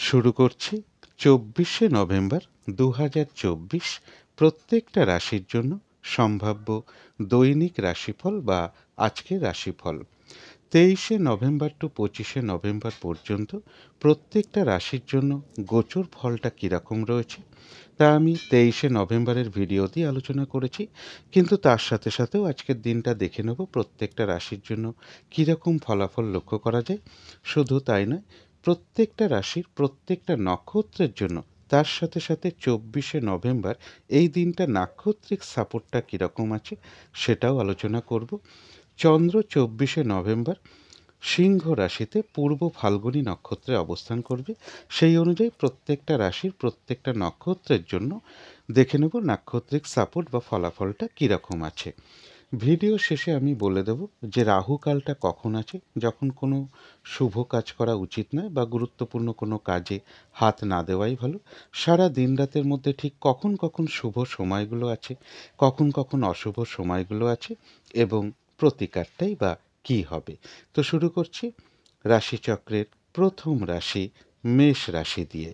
শুরু করছি 24শে নভেম্বর 2024 প্রত্যেকটা রাশির জন্য সম্ভাব্য দৈনিক রাশিফল বা আজকের রাশিফল। 23শে নভেম্বর টু 25শে নভেম্বর পর্যন্ত প্রত্যেকটা রাশির জন্য গোচর ফলটা কীরকম রয়েছে তা আমি 23শে নভেম্বরের ভিডিওতেই আলোচনা করেছি, কিন্তু তার সাথে সাথেও আজকের দিনটা দেখে নেব প্রত্যেকটা রাশির জন্য কীরকম ফলাফল লক্ষ্য করা যায়। শুধু তাই নয়, প্রত্যেকটা রাশির প্রত্যেকটা নক্ষত্রের জন্য তার সাথে সাথে 24শে নভেম্বর এই দিনটা নাক্ষত্রিক সাপোর্টটা কীরকম আছে সেটাও আলোচনা করব। চন্দ্র 24শে নভেম্বর সিংহ রাশিতে পূর্ব ফাল্গুনী নক্ষত্রে অবস্থান করবে। সেই অনুযায়ী প্রত্যেকটা রাশির প্রত্যেকটা নক্ষত্রের জন্য দেখে নেব নাক্ষত্রিক সাপোর্ট বা ফলাফলটা কীরকম আছে। ভিডিও শেষে আমি বলে দেব যে রাহুকালটা কখন আছে, যখন কোনো শুভ কাজ করা উচিত নয় বা গুরুত্বপূর্ণ কোনো কাজে হাত না দেওয়াই ভালো। সারা দিন রাতের মধ্যে ঠিক কখন কখন শুভ সময়গুলো আছে, কখন কখন অশুভ সময়গুলো আছে এবং প্রতিকারটাই বা কী হবে। তো শুরু করছি রাশিচক্রের প্রথম রাশি মেষ রাশি দিয়ে।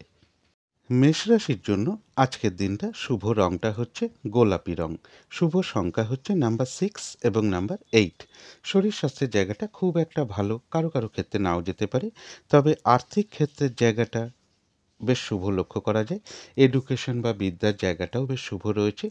মেষ রাশির জন্য আজকের দিনটা শুভ রংটা হচ্ছে গোলাপি রং, শুভ সংখ্যা হচ্ছে নাম্বার 6 এবং নাম্বার 8। শরীর স্বাস্থ্যের জায়গাটা খুব একটা ভালো, কারো কারো ক্ষেত্রে নাও যেতে পারে, তবে আর্থিক ক্ষেত্রের জায়গাটা বেশ শুভ লক্ষ্য করা যায়। এডুকেশন বা বিদ্যার জায়গাটাও বেশ শুভ রয়েছে,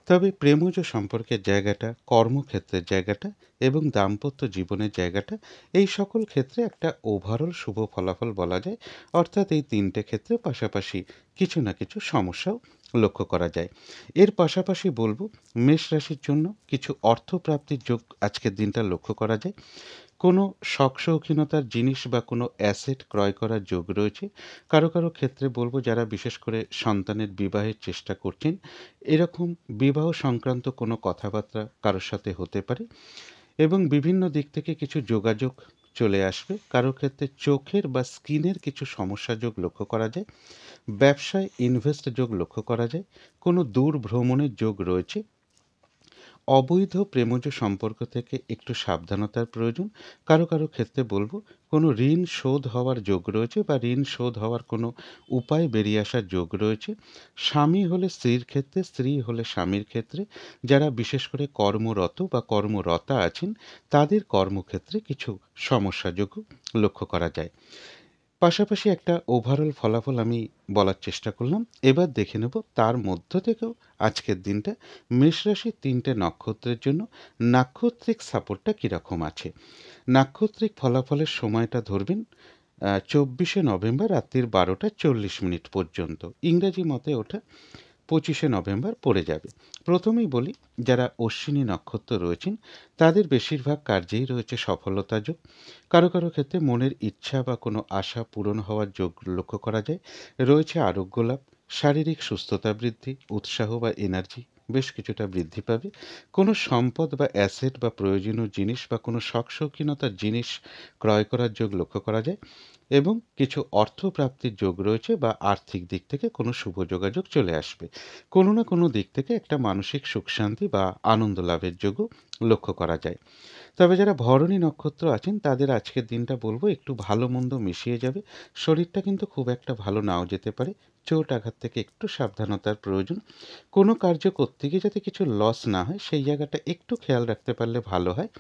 তবে প্রেমজ সম্পর্কের জায়গাটা, কর্মক্ষেত্রের জায়গাটা এবং দাম্পত্য জীবনের জায়গাটা, এই সকল ক্ষেত্রে একটা ওভারঅল শুভ ফলাফল বলা যায়। অর্থাৎ এই তিনটে ক্ষেত্রে পাশাপাশি কিছু না কিছু সমস্যাও লক্ষ্য করা যায়। এর পাশাপাশি বলবো মেষ রাশির জন্য কিছু অর্থপ্রাপ্তির যোগ আজকের দিনটা লক্ষ্য করা যায়। কোনো শখ শৌখিনতার জিনিস বা কোনো অ্যাসেট ক্রয় করার যোগ রয়েছে। কারো কারো ক্ষেত্রে বলবো যারা বিশেষ করে সন্তানের বিবাহের চেষ্টা করছেন, এরকম বিবাহ সংক্রান্ত কোনো কথাবার্তা কারোর সাথে হতে পারে এবং বিভিন্ন দিক থেকে কিছু যোগাযোগ চলে আসবে। কারো ক্ষেত্রে চোখের বা স্কিনের কিছু সমস্যা যোগ লক্ষ্য করা যায়। ব্যবসায় ইনভেস্ট যোগ লক্ষ্য করা যায়। কোনো দূর ভ্রমণের যোগ রয়েছে। অবৈধ প্রেমজ সম্পর্ক থেকে একটু সাবধানতার প্রয়োজন। কারো কারো ক্ষেত্রে বলবো কোনো ঋণ শোধ হওয়ার যোগ রয়েছে বা ঋণ শোধ হওয়ার কোনো উপায় বেরিয়ে আসার যোগ রয়েছে। স্বামী হলে স্ত্রীর ক্ষেত্রে, স্ত্রী হলে স্বামীর ক্ষেত্রে, যারা বিশেষ করে কর্মরত বা কর্মরতা আছেন তাদের কর্মক্ষেত্রে কিছু সমস্যা যোগ লক্ষ্য করা যায়। পাশাপাশি একটা ওভারঅল ফলাফল আমি বলার চেষ্টা করলাম। এবার দেখে নেব তার মধ্য থেকেও আজকের দিনটা মেষ রাশির 3টে নক্ষত্রের জন্য নাক্ষত্রিক সাপোর্টটা কীরকম আছে। নাক্ষত্রিক ফলাফলের সময়টা ধরবেন 24শে নভেম্বর রাত্রির 12টা 40 মিনিট পর্যন্ত। ইংরাজি মতে ওটা 25শে নভেম্বর পড়ে যাবে। প্রথমেই বলি, যারা অশ্বিনী নক্ষত্র রয়েছেন তাদের বেশিরভাগ কার্যেই রয়েছে সফলতা যোগ। কারো কারো ক্ষেত্রে মনের ইচ্ছা বা কোনো আশা পূরণ হওয়ার যোগ লক্ষ্য করা যায়। রয়েছে আরোগ্য লাভ, শারীরিক সুস্থতা বৃদ্ধি, উৎসাহ বা এনার্জি বেশ কিছুটা বৃদ্ধি পাবে। কোনো সম্পদ বা অ্যাসেট বা প্রয়োজনীয় জিনিস বা কোনো শখ শৌখিনতার জিনিস ক্রয় করার যোগ লক্ষ্য করা যায় এবং কিছু অর্থপ্রাপ্তির যোগ রয়েছে বা আর্থিক দিক থেকে কোনো শুভ যোগাযোগ চলে আসবে। কোনো না কোনো দিক থেকে একটা মানসিক সুখ শান্তি বা আনন্দ লাভের যোগও লক্ষ্য করা যায়। তবে যারা ভরণী নক্ষত্র আছেন তাদের আজকের দিনটা বলবো একটু ভালো মন্দ মিশিয়ে যাবে। শরীরটা কিন্তু খুব একটা ভালো নাও যেতে পারে। চোট আঘাত থেকে একটু সাবধানতার প্রয়োজন। কোনো কার্য করতে গিয়ে যাতে কিছু লস না হয় সেই জায়গাটা একটু খেয়াল রাখতে পারলে ভালো হয়।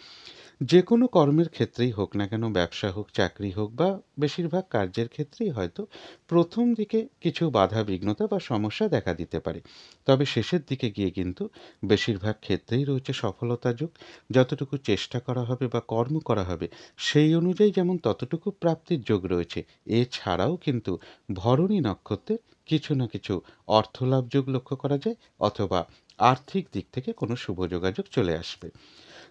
যে কোনো কর্মের ক্ষেত্রেই হোক না কেন, ব্যবসা হোক, চাকরি হোক বা বেশিরভাগ কার্যের ক্ষেত্রেই হয়তো প্রথম দিকে কিছু বাধা বিঘ্নতা বা সমস্যা দেখা দিতে পারে, তবে শেষের দিকে গিয়ে কিন্তু বেশিরভাগ ক্ষেত্রেই রয়েছে সফলতা যোগ। যতটুকু চেষ্টা করা হবে বা কর্ম করা হবে সেই অনুযায়ী যেমন ততটুকু প্রাপ্তির যোগ রয়েছে। এছাড়াও কিন্তু ভরণী নক্ষত্রের কিছু না কিছু অর্থলাভ যোগ লক্ষ্য করা যায়, অথবা আর্থিক দিক থেকে কোনো শুভ যোগাযোগ চলে আসবে।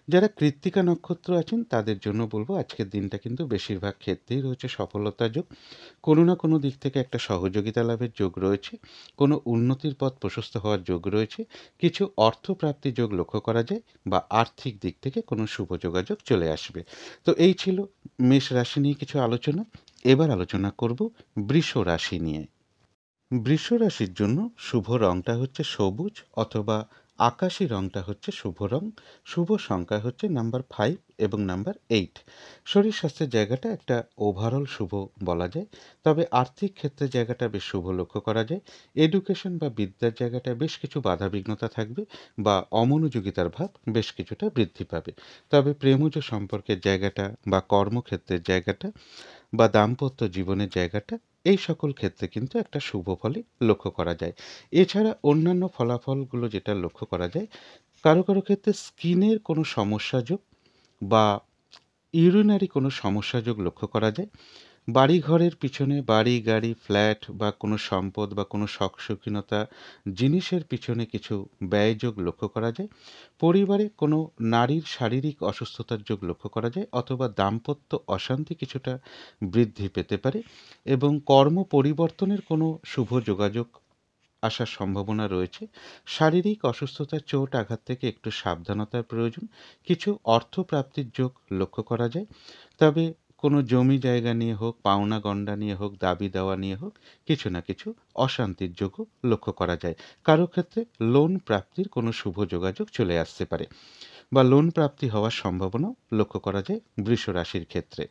যারা কৃত্তিকা নক্ষত্র আছেন তাদের জন্য বলবো আজকের দিনটা কিন্তু বেশিরভাগ ক্ষেত্রেই রয়েছে সফলতা যোগ। কোনো না কোনো দিক থেকে একটা সহযোগিতা লাভের যোগ রয়েছে। কোনো উন্নতির পথ প্রশস্ত হওয়ার যোগ রয়েছে। কিছু অর্থপ্রাপ্তি যোগ লক্ষ্য করা যায় বা আর্থিক দিক থেকে কোনো শুভ যোগাযোগ চলে আসবে। তো এই ছিল মেষ রাশি নিয়ে কিছু আলোচনা। এবার আলোচনা করব বৃষ রাশি নিয়ে। বৃষ রাশির জন্য শুভ রংটা হচ্ছে সবুজ অথবা আকাশি রংটা হচ্ছে শুভ রং। শুভ সংখ্যা হচ্ছে নাম্বার 5 এবং নাম্বার 8। শরীর স্বাস্থ্যের জায়গাটা একটা ওভারঅল শুভ বলা যায়। তবে আর্থিক ক্ষেত্রে জায়গাটা বেশ শুভ লক্ষ্য করা যায়। এডুকেশন বা বিদ্যার জায়গাটায় বেশ কিছু বাধাবিঘ্নতা থাকবে বা অমনোযোগিতার ভাব বেশ কিছুটা বৃদ্ধি পাবে। তবে প্রেমজ সম্পর্কের জায়গাটা বা কর্মক্ষেত্রের জায়গাটা বা দাম্পত্য জীবনের জায়গাটা এই সকল ক্ষেত্রে কিন্তু একটা শুভ ফলই লক্ষ্য করা যায়। এছাড়া অন্যান্য ফলাফলগুলো যেটা লক্ষ্য করা যায়, কারো কারো ক্ষেত্রে স্কিনের কোনো সমস্যাযোগ বা ইউরিনারি কোনো সমস্যাযোগ লক্ষ্য করা যায়। বাড়িঘরের পিছনে বাড়ি, গাড়ি, ফ্ল্যাট বা কোনো সম্পদ বা কোনো শখ-শৌখিনতা জিনিসের পিছনে কিছু ব্যয়যোগ লক্ষ্য করা যায়। পরিবারে কোনো নারীর শারীরিক অসুস্থতার যোগ লক্ষ্য করা যায় অথবা দাম্পত্য অশান্তি কিছুটা বৃদ্ধি পেতে পারে এবং কর্ম পরিবর্তনের কোনো শুভ যোগাযোগ আসার সম্ভাবনা রয়েছে। শারীরিক অসুস্থতার চোট আঘাত থেকে একটু সাবধানতার প্রয়োজন। কিছু অর্থপ্রাপ্তির যোগ লক্ষ্য করা যায়। তবে কোনো জমি জায়গা নিয়ে হোক, পাওনা গণ্ডা নিয়ে হোক, দাবি দেওয়া নিয়ে হোক, কিছু না কিছু অশান্তির যোগও লক্ষ্য করা যায়। কারো ক্ষেত্রে লোন প্রাপ্তির কোনো শুভ যোগাযোগ চলে আসতে পারে বা লোন প্রাপ্তি হওয়ার সম্ভাবনাও লক্ষ্য করা যায় বৃষ রাশির ক্ষেত্রে।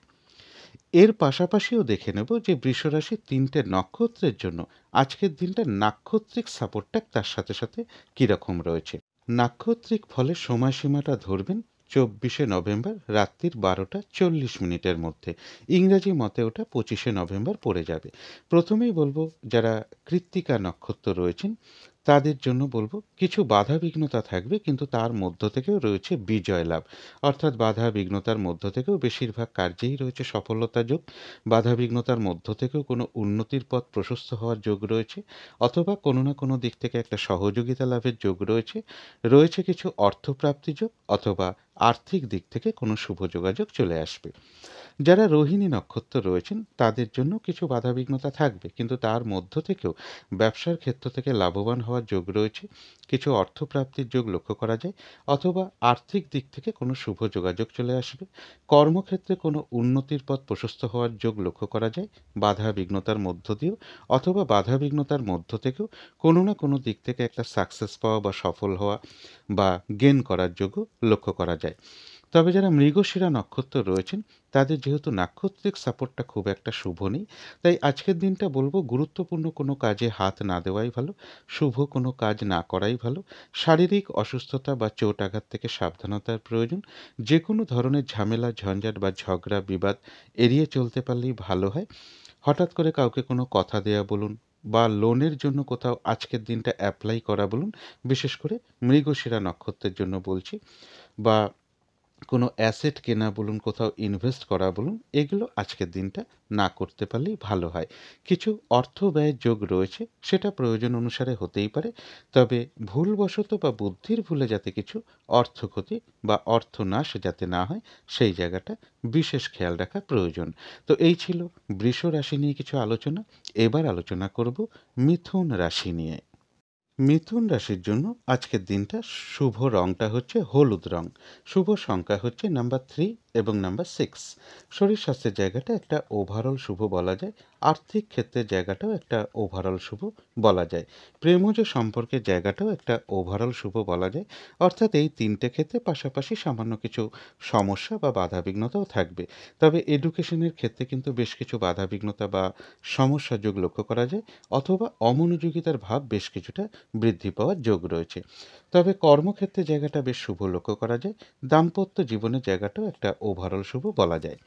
এর পাশাপাশিও দেখে নেব যে বৃষরাশির ৩টে নক্ষত্রের জন্য আজকের দিনটা নাক্ষত্রিক সাপোর্টটা তার সাথে সাথে কীরকম রয়েছে। নাক্ষত্রিক ফলের সময়সীমাটা ধরবেন ২৪শে নভেম্বর রাত্রির ১২টা ৪০ মিনিটের মধ্যে। ইংরাজি মতে ওটা ২৫শে নভেম্বর পড়ে যাবে। প্রথমেই বলবো যারা কৃত্তিকা নক্ষত্র রয়েছেন তাদের জন্য বলবো কিছু বাধা বিঘ্নতা থাকবে, কিন্তু তার মধ্য থেকেও রয়েছে বিজয় লাভ। অর্থাৎ বাধা বিঘ্নতার মধ্য থেকেও বেশিরভাগ কার্যেই রয়েছে সফলতা যোগ। বাধা বিঘ্নতার মধ্য থেকেও কোনো উন্নতির পথ প্রশস্ত হওয়ার যোগ রয়েছে অথবা কোনো না কোনো দিক থেকে একটা সহযোগিতা লাভের যোগ রয়েছে। রয়েছে কিছু অর্থপ্রাপ্তি যোগ অথবা আর্থিক দিক থেকে কোনো শুভ যোগাযোগ চলে আসবে। যারা রোহিণী নক্ষত্র রয়েছেন তাদের জন্য কিছু বাধাবিঘ্নতা থাকবে, কিন্তু তার মধ্য থেকেও ব্যবসার ক্ষেত্র থেকে লাভবান হওয়ার যোগ রয়েছে। কিছু অর্থপ্রাপ্তির যোগ লক্ষ্য করা যায় অথবা আর্থিক দিক থেকে কোনো শুভ যোগাযোগ চলে আসবে। কর্মক্ষেত্রে কোনো উন্নতির পথ প্রশস্ত হওয়ার যোগ লক্ষ্য করা যায় বাধা বিঘ্নতার মধ্য দিয়েও অথবা বাধা বিঘ্নতার মধ্য থেকেও কোনো না কোনো দিক থেকে একটা সাকসেস পাওয়া বা সফল হওয়া বা গেন করার যোগও লক্ষ্য করা যায়। তবে যারা মৃগশিরা নক্ষত্র রয়েছেন তাদের যেহেতু নাক্ষত্রিক সাপোর্টটা খুব একটা শুভ নেই, তাই আজকের দিনটা বলবো গুরুত্বপূর্ণ কোনো কাজে হাত না দেওয়াই ভালো, শুভ কোনো কাজ না করাই ভালো। শারীরিক অসুস্থতা বা চোট আঘাত থেকে সাবধানতার প্রয়োজন। যে কোনো ধরনের ঝামেলা ঝঞ্ঝাট বা ঝগড়া বিবাদ এড়িয়ে চলতে পারলেই ভালো হয়। হঠাৎ করে কাউকে কোনো কথা দেয়া বলুন বা লোনের জন্য কোথাও আজকের দিনটা অ্যাপ্লাই করা বলুন, বিশেষ করে মৃগশিরা নক্ষত্রের জন্য বলছি, বা কোনো অ্যাসেট কেনা বলুন, কোথাও ইনভেস্ট করা বলুন, এগুলো আজকের দিনটা না করতে পারলেই ভালো হয়। কিছু অর্থ ব্যয়ের যোগ রয়েছে, সেটা প্রয়োজন অনুসারে হতেই পারে। তবে ভুলবশত বা বুদ্ধির ভুলে যাতে কিছু অর্থক্ষতি বা অর্থনাশ যাতে না হয় সেই জায়গাটা বিশেষ খেয়াল রাখা প্রয়োজন। তো এই ছিল বৃষ রাশি নিয়ে কিছু আলোচনা। এবার আলোচনা করব মিথুন রাশি নিয়ে। মিথুন রাশির জন্য আজকের দিনটা শুভ রংটা হচ্ছে হলুদ রং। শুভ সংখ্যা হচ্ছে নাম্বার 3 এবং নাম্বার 6। শরীর স্বাস্থ্যের জায়গাটা একটা ওভারঅল শুভ বলা যায়। আর্থিক ক্ষেত্রের জায়গাটাও একটা ওভারঅল শুভ বলা যায়। প্রেমজ সম্পর্কের জায়গাটাও একটা ওভারঅল শুভ বলা যায়। অর্থাৎ এই তিনটে ক্ষেত্রে পাশাপাশি সামান্য কিছু সমস্যা বা বাধাবিঘ্নতাও থাকবে। তবে এডুকেশনের ক্ষেত্রে কিন্তু বেশ কিছু বাধাবিঘ্নতা বা সমস্যা যোগ লক্ষ্য করা যায় অথবা অমনোযোগিতার ভাব বেশ কিছুটা বৃদ্ধি পাওয়ার যোগ রয়েছে। তবে কর্মক্ষেত্রে জায়গাটা বেশ শুভ লক্ষ্য করা যায়। দাম্পত্য জীবনের জায়গাটাও একটা ওভারঅল শুভ বলা যায়।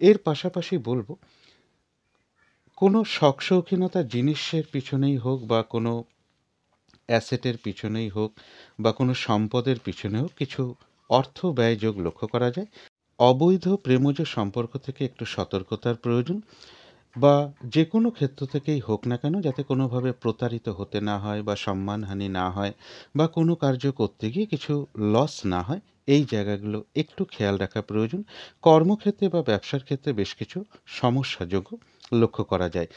এর পাশাপাশি বলব কোনো শখ শৌখিনতার জিনিসের পিছনেই হোক বা কোনো অ্যাসেটের পিছনেই হোক বা কোনো সম্পদের পিছনে হোক কিছু অর্থ ব্যয় যোগ লক্ষ্য করা যায়। অবৈধ প্রেমজ সম্পর্ক থেকে একটু সতর্কতার প্রয়োজন বা যে কোনো ক্ষেত্র থেকেই হোক না কেন যাতে কোনোভাবে প্রতারিত হতে না হয় বা সম্মানহানি না হয় বা কোনো কার্য করতে গিয়ে কিছু লস না হয়, এই জায়গাগুলো একটু খেয়াল রাখা প্রয়োজন। কর্মক্ষেত্রে বা ব্যবসার ক্ষেত্রে বেশ কিছু সমস্যাযোগ্য লক্ষ্য করা যায়।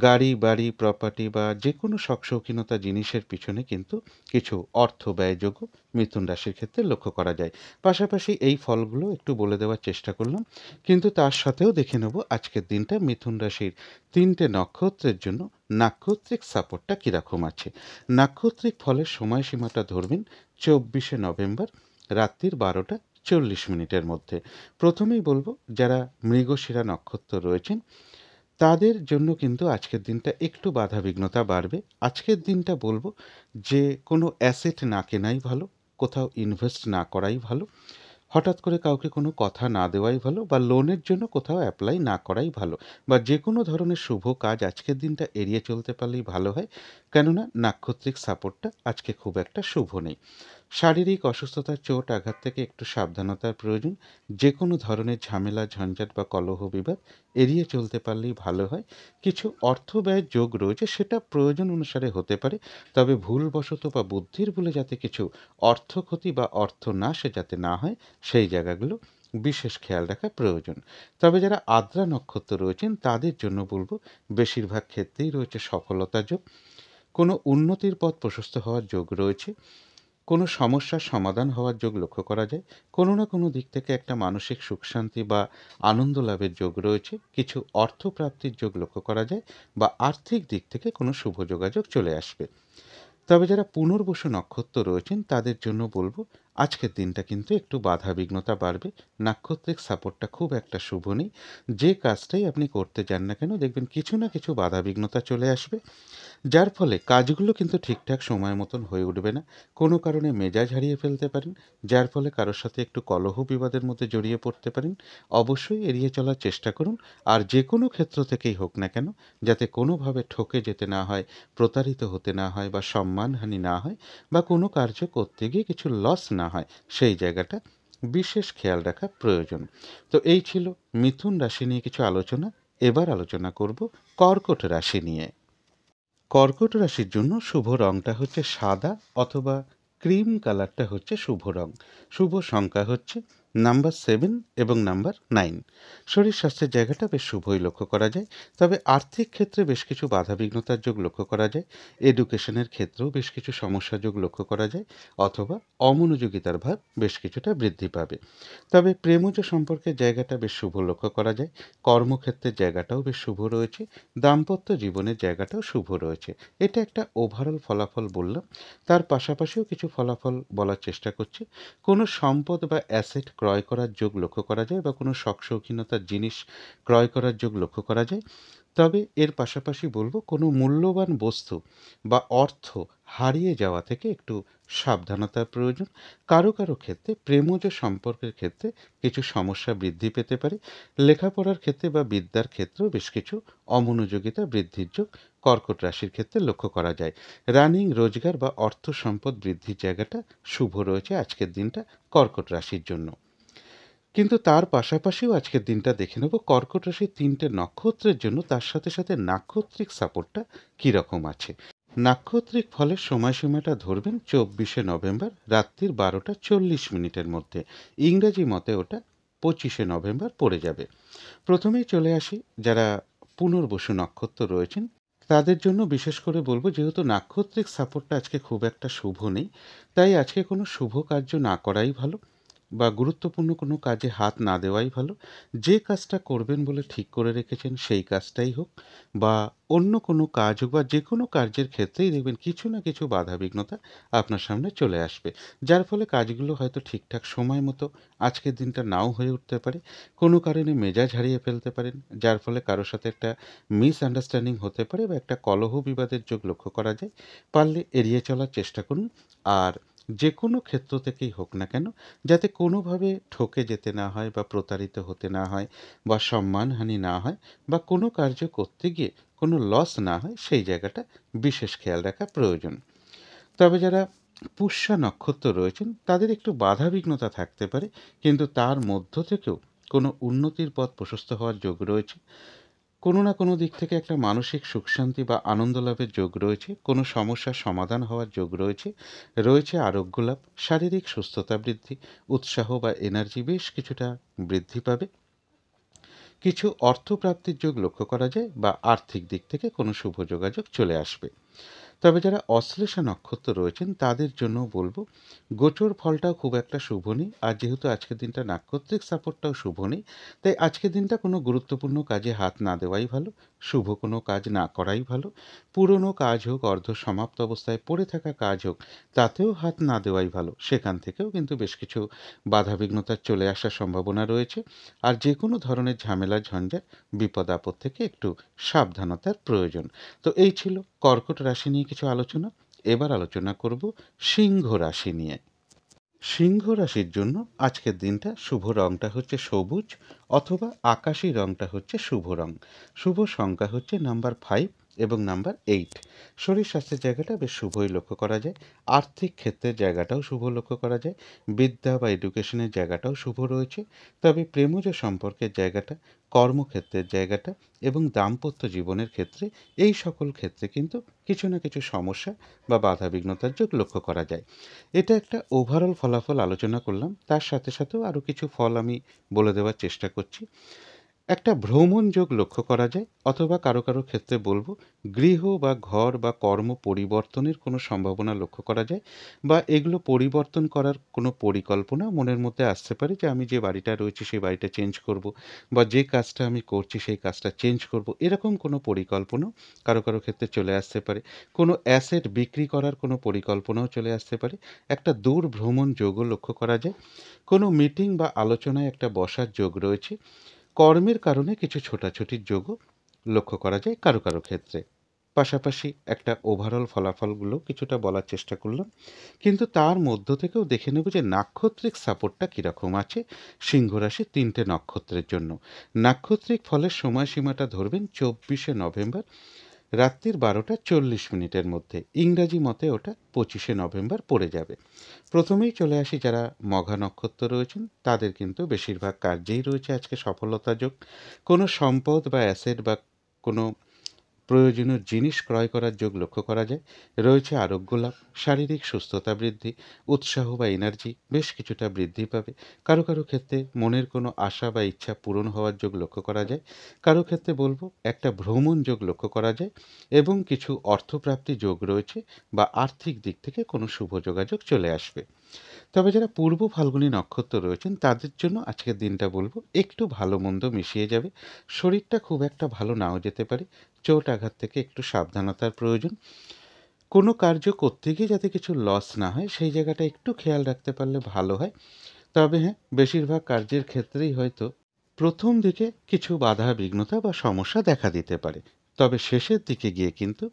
গাড়ি বাড়ি প্রপার্টি বা যে কোনো শখ শৌখিনতা জিনিসের পিছনে কিন্তু কিছু অর্থ ব্যয়যোগ্য মিথুন রাশির ক্ষেত্রে লক্ষ্য করা যায়। পাশাপাশি এই ফলগুলো একটু বলে দেওয়ার চেষ্টা করলাম, কিন্তু তার সাথেও দেখে নেব আজকের দিনটা মিথুন রাশির ৩টে নক্ষত্রের জন্য নাক্ষত্রিক সাপোর্টটা কীরকম আছে। নাক্ষত্রিক ফলের সময়সীমাটা ধরবেন 24 নভেম্বর রাত্রির 12টা 40 মিনিটের মধ্যে। প্রথমেই বলবো, যারা মৃগশিরা নক্ষত্র রয়েছেন তাদের জন্য কিন্তু আজকের দিনটা একটু বাধাবিঘ্নতা বাড়বে। আজকের দিনটা বলবো যে কোনো অ্যাসেট না কেনাই ভালো, কোথাও ইনভেস্ট না করাই ভালো, হঠাৎ করে কাউকে কোনো কথা না দেওয়াই ভালো, বা লোনের জন্য কোথাও অ্যাপ্লাই না করাই ভালো, বা যে কোনো ধরনের শুভ কাজ আজকের দিনটা এড়িয়ে চলতে পারলেই ভালো হয়। কেননা নাক্ষত্রিক সাপোর্টটা আজকে খুব একটা শুভ নেই। শারীরিক অসুস্থতা, চোট আঘাত থেকে একটু সাবধানতার প্রয়োজন। যে কোনো ধরনের ঝামেলা, ঝঞ্ঝাট বা কলহ বিবাদ এড়িয়ে চলতে পারলেই ভালো হয়। কিছু অর্থ ব্যয়ের যোগ রয়েছে, সেটা প্রয়োজন অনুসারে হতে পারে, তবে ভুলবশত বা বুদ্ধির ভুলে যাতে কিছু অর্থ ক্ষতি বা অর্থ নাশে যাতে না হয়, সেই জায়গাগুলো বিশেষ খেয়াল রাখা প্রয়োজন। তবে যারা আদ্রা নক্ষত্র রয়েছেন তাদের জন্য বলবো, বেশিরভাগ ক্ষেত্রেই রয়েছে সফলতা যোগ, কোনো উন্নতির পথ প্রশস্ত হওয়ার যোগ রয়েছে, কোনো সমস্যার সমাধান হওয়ার যোগ লক্ষ্য করা যায়, কোনো না কোনো দিক থেকে একটা মানসিক সুখ শান্তি বা আনন্দ লাভের যোগ রয়েছে, কিছু অর্থ প্রাপ্তির যোগ লক্ষ্য করা যায়, বা আর্থিক দিক থেকে কোনো শুভ যোগাযোগ চলে আসবে। তবে যারা পুনর্বসু নক্ষত্র রয়েছেন তাদের জন্য বলবো, আজকের দিনটা কিন্তু একটু বাধাবিঘ্নতা বাড়বে। নাক্ষত্রিক সাপোর্টটা খুব একটা শুভ নেই। যে কাজটাই আপনি করতে যান না কেন, দেখবেন কিছু না কিছু বাধাবিঘ্নতা চলে আসবে, যার ফলে কাজগুলো কিন্তু ঠিকঠাক সময় মতন হয়ে উঠবে না। কোনো কারণে মেজাজ হারিয়ে ফেলতে পারেন, যার ফলে কারোর সাথে একটু কলহ বিবাদের মধ্যে জড়িয়ে পড়তে পারেন। অবশ্যই এড়িয়ে চলার চেষ্টা করুন। আর যে কোনো ক্ষেত্র থেকেই হোক না কেন, যাতে কোনোভাবে ঠকে যেতে না হয়, প্রতারিত হতে না হয়, বা সম্মানহানি না হয়, বা কোনো কার্য করতে গিয়ে কিছু লস না হয়, সেই জায়গাটা বিশেষ খেয়াল রাখা প্রয়োজন। তো এই ছিল মিথুন রাশি নিয়ে কিছু আলোচনা। এবার আলোচনা করব কর্কট রাশি নিয়ে। কর্কট রাশির জন্য শুভ রংটা হচ্ছে সাদা অথবা ক্রিম কালারটা হচ্ছে শুভ রং। শুভ সংখ্যা হচ্ছে নাম্বার 7 এবং নাম্বার 9। শরীর স্বাস্থ্যের জায়গাটা বেশ শুভই লক্ষ্য করা যায়, তবে আর্থিক ক্ষেত্রে বেশ কিছু বাধাবিঘ্নতার যোগ লক্ষ্য করা যায়। এডুকেশনের ক্ষেত্রেও বেশ কিছু সমস্যা যোগ লক্ষ্য করা যায়, অথবা অমনোযোগিতার ভাব বেশ কিছুটা বৃদ্ধি পাবে। তবে প্রেমজ সম্পর্কের জায়গাটা বেশ শুভ লক্ষ্য করা যায়। কর্মক্ষেত্রের জায়গাটাও বেশ শুভ রয়েছে, দাম্পত্য জীবনের জায়গাটাও শুভ রয়েছে। এটা একটা ওভারঅল ফলাফল বললাম। তার পাশাপাশিও কিছু ফলাফল বলার চেষ্টা করছি। কোনো সম্পদ বা অ্যাসেট ক্রয় করার যোগ লক্ষ্য করা যায়, বা কোনো শখ শৌখিনতার জিনিস ক্রয় করার যোগ লক্ষ্য করা যায়। তবে এর পাশাপাশি বলবো, কোনো মূল্যবান বস্তু বা অর্থ হারিয়ে যাওয়া থেকে একটু সাবধানতার প্রয়োজন। কারো কারো ক্ষেত্রে প্রেমজ সম্পর্কের ক্ষেত্রে কিছু সমস্যা বৃদ্ধি পেতে পারে। লেখাপড়ার ক্ষেত্রে বা বিদ্যার ক্ষেত্রেও বেশ কিছু অমনোযোগিতা বৃদ্ধির যোগ কর্কট রাশির ক্ষেত্রে লক্ষ্য করা যায়। রানিং রোজগার বা অর্থ সম্পদ বৃদ্ধির জায়গাটা শুভ রয়েছে আজকের দিনটা কর্কট রাশির জন্য। কিন্তু তার পাশাপাশিও আজকের দিনটা দেখে নেব কর্কট রাশির 3টে নক্ষত্রের জন্য, তার সাথে সাথে নাক্ষত্রিক সাপোর্টটা কীরকম আছে। নাক্ষত্রিক ফলের সময়সীমাটা ধরবেন 24 নভেম্বর রাত্রির 12টা 40 মিনিটের মধ্যে। ইংরেজি মতে ওটা 25 নভেম্বর পড়ে যাবে। প্রথমেই চলে আসি যারা পুনর্বসু নক্ষত্র রয়েছেন তাদের জন্য বিশেষ করে বলবো, যেহেতু নাক্ষত্রিক সাপোর্টটা আজকে খুব একটা শুভ নেই, তাই আজকে কোনো শুভ কার্য না করাই ভালো, বা গুরুত্বপূর্ণ কোনো কাজে হাত না দেওয়াই ভালো। যে কাজটা করবেন বলে ঠিক করে রেখেছেন সেই কাজটাই হোক, বা অন্য কোনো কাজ হোক, বা যে কোনো কার্যের ক্ষেত্রেই দেখবেন কিছু না কিছু বাধাবিঘ্নতা আপনার সামনে চলে আসবে, যার ফলে কাজগুলো হয়তো ঠিকঠাক সময় মতো আজকের দিনটা নাও হয়ে উঠতে পারে। কোনো কারণে মেজাজ হারিয়ে ফেলতে পারেন, যার ফলে কারোর সাথে একটা মিসআন্ডারস্ট্যান্ডিং হতে পারে, বা একটা কলহ বিবাদের যোগ লক্ষ্য করা যায়। পারলে এড়িয়ে চলার চেষ্টা করুন। আর যে কোনো ক্ষেত্র থেকেই হোক না কেন, যাতে কোনোভাবে ঠকে যেতে না হয়, বা প্রতারিত হতে না হয়, বা সম্মানহানি না হয়, বা কোনো কার্য করতে গিয়ে কোনো লস না হয়, সেই জায়গাটা বিশেষ খেয়াল রাখা প্রয়োজন। তবে যারা পুষ্যা নক্ষত্র রয়েছেন তাদের একটু বাধাবিঘ্নতা থাকতে পারে, কিন্তু তার মধ্য থেকেও কোনো উন্নতির পথ প্রশস্ত হওয়ার যোগ রয়েছে। কোনো না কোনো দিক থেকে একটা মানসিক সুখ শান্তি বা আনন্দ লাভের যোগ রয়েছে, কোনো সমস্যার সমাধান হওয়ার যোগ রয়েছে, রয়েছে আরোগ্য লাভ, শারীরিক সুস্থতা বৃদ্ধি, উৎসাহ বা এনার্জি বেশ কিছুটা বৃদ্ধি পাবে। কিছু অর্থপ্রাপ্তির যোগ লক্ষ্য করা যায়, বা আর্থিক দিক থেকে কোনো শুভ যোগাযোগ চলে আসবে। তবে যারা অশ্লেষা নক্ষত্র রয়েছেন তাদের জন্য বলবো, গোচর ফলটাও খুব একটা শুভ নেই, আর যেহেতু আজকের দিনটা নাক্ষত্রিক সাপোর্টটাও শুভ নেই, তাই আজকের দিনটা কোনো গুরুত্বপূর্ণ কাজে হাত না দেওয়াই ভালো। শুভ কোনো কাজ না করাই ভালো। পুরনো কাজ হোক, অর্ধ সমাপ্ত অবস্থায় পড়ে থাকা কাজ হোক, তাতেও হাত না দেওয়াই ভালো। সেখান থেকেও কিন্তু বেশ কিছু বাধাবিঘ্নতা চলে আসার সম্ভাবনা রয়েছে। আর যে কোনো ধরনের ঝামেলা ঝঞ্ঝাট বিপদ আপদ থেকে একটু সাবধানতার প্রয়োজন। তো এই ছিল কর্কট রাশি নিয়ে কিছু আলোচনা। এবার আলোচনা করব সিংহ রাশি নিয়ে। সিংহ রাশির জন্য আজকের দিনটা শুভ রংটা হচ্ছে সবুজ অথবা আকাশি রংটা হচ্ছে শুভ রং। শুভ সংখ্যা হচ্ছে নাম্বার 5 এবং নাম্বার 8। শরীর স্বাস্থ্যের জায়গাটা বেশ শুভই লক্ষ্য করা যায়। আর্থিক ক্ষেত্রের জায়গাটাও শুভ লক্ষ্য করা যায়। বিদ্যা বা এডুকেশনের জায়গাটাও শুভ রয়েছে। তবে প্রেমজ সম্পর্কের জায়গাটা, কর্মক্ষেত্রের জায়গাটা এবং দাম্পত্য জীবনের ক্ষেত্রে, এই সকল ক্ষেত্রে কিন্তু কিছু না কিছু সমস্যা বা বাধাবিঘ্নতার যোগ লক্ষ্য করা যায়। এটা একটা ওভারঅল ফলাফল আলোচনা করলাম। তার সাথে সাথেও আরও কিছু ফল আমি বলে দেওয়ার চেষ্টা করছি। একটা ভ্রমণ যোগ লক্ষ্য করা যায়, অথবা কারো কারো ক্ষেত্রে বলবো গৃহ বা ঘর বা কর্ম পরিবর্তনের কোনো সম্ভাবনা লক্ষ্য করা যায়, বা এগুলো পরিবর্তন করার কোনো পরিকল্পনা মনের মধ্যে আসতে পারে যে আমি যে বাড়িটা রয়েছে সেই বাড়িটা চেঞ্জ করব, বা যে কাজটা আমি করছি সেই কাজটা চেঞ্জ করব, এরকম কোনো পরিকল্পনা কারো কারো ক্ষেত্রে চলে আসতে পারে। কোনো অ্যাসেট বিক্রি করার কোনো পরিকল্পনাও চলে আসতে পারে। একটা দূর ভ্রমণ যোগও লক্ষ্য করা যায়। কোনো মিটিং বা আলোচনায় একটা বসার যোগ রয়েছে। কর্মের কারণে কিছু ছোটাছুটির যোগও লক্ষ্য করা যায় কারো কারো ক্ষেত্রে। পাশাপাশি একটা ওভারঅল ফলাফলগুলো কিছুটা বলার চেষ্টা করলাম, কিন্তু তার মধ্য থেকেও দেখে নেব যে নাক্ষত্রিক সাপোর্টটা কীরকম আছে সিংহ রাশির 3টে নক্ষত্রের জন্য। নাক্ষত্রিক ফলের সময়সীমাটা ধরবেন 24শে নভেম্বর রাত্রির 12টা 40 মিনিটের মধ্যে। ইংরাজি মতে ওটা 25শে নভেম্বর পড়ে যাবে। প্রথমেই চলে আসি যারা মঘা নক্ষত্র রয়েছেন, তাদের কিন্তু বেশিরভাগ কার্যেই রয়েছে আজকে সফলতা যোগ। কোনো সম্পদ বা অ্যাসেট বা কোনো প্রয়োজনীয় জিনিস ক্রয় করার যোগ লক্ষ্য করা যায়। রয়েছে আরোগ্য লাভ, শারীরিক সুস্থতা বৃদ্ধি, উৎসাহ বা এনার্জি বেশ কিছুটা বৃদ্ধি পাবে। কারো কারো ক্ষেত্রে মনের কোনো আশা বা ইচ্ছা পূরণ হওয়ার যোগ লক্ষ্য করা যায়। কারো ক্ষেত্রে বলবো একটা ভ্রমণ যোগ লক্ষ্য করা যায়, এবং কিছু অর্থপ্রাপ্তি যোগ রয়েছে, বা আর্থিক দিক থেকে কোনো শুভ যোগাযোগ চলে আসবে। তবে যারা পূর্ব ফাল্গুনী নক্ষত্র রয়েছেন তাদের জন্য আজকের দিনটা বলবো একটু ভালো মন্দ মিশিয়ে যাবে। শরীরটা খুব একটা ভালো নাও যেতে পারে। চোট আঘাত থেকে একটু সাবধানতার প্রয়োজন। কোনো কার্য করতে গিয়ে যাতে কিছু লস না হয় সেই জায়গাটা একটু খেয়াল রাখতে পারলে ভালো হয়। তবে হ্যাঁ, বেশিরভাগ কার্যের ক্ষেত্রেই হয়তো প্রথম দিকে কিছু বাধা বিঘ্নতা বা সমস্যা দেখা দিতে পারে। তবে শেষের দিকে গিয়ে কিন্তু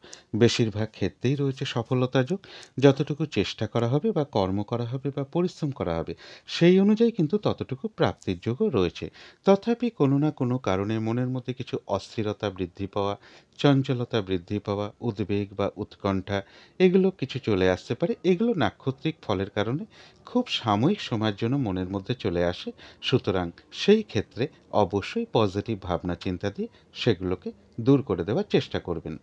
বেশিরভাগ ক্ষেত্রেই রয়েছে সফলতা যোগ। যতটুকু চেষ্টা করা হবে বা কর্ম করা হবে বা পরিশ্রম করা হবে, সেই অনুযায়ী কিন্তু ততটুকু প্রাপ্তির যোগও রয়েছে। তথাপি কোনো না কোনো কারণে মনের মধ্যে কিছু অস্থিরতা বৃদ্ধি পাওয়া, চঞ্চলতা বৃদ্ধি পাওয়া, উদ্বেগ বা উৎকণ্ঠা, এগুলো কিছু চলে আসতে পারে। এগুলো নাক্ষত্রিক ফলের কারণে খুব সাময়িক সময়ের জন্য মনের মধ্যে চলে আসে। সুতরাং সেই ক্ষেত্রে অবশ্যই পজিটিভ ভাবনা চিন্তা দিয়ে সেগুলোকে দূর করে দেওয়ার চেষ্টা করবেন।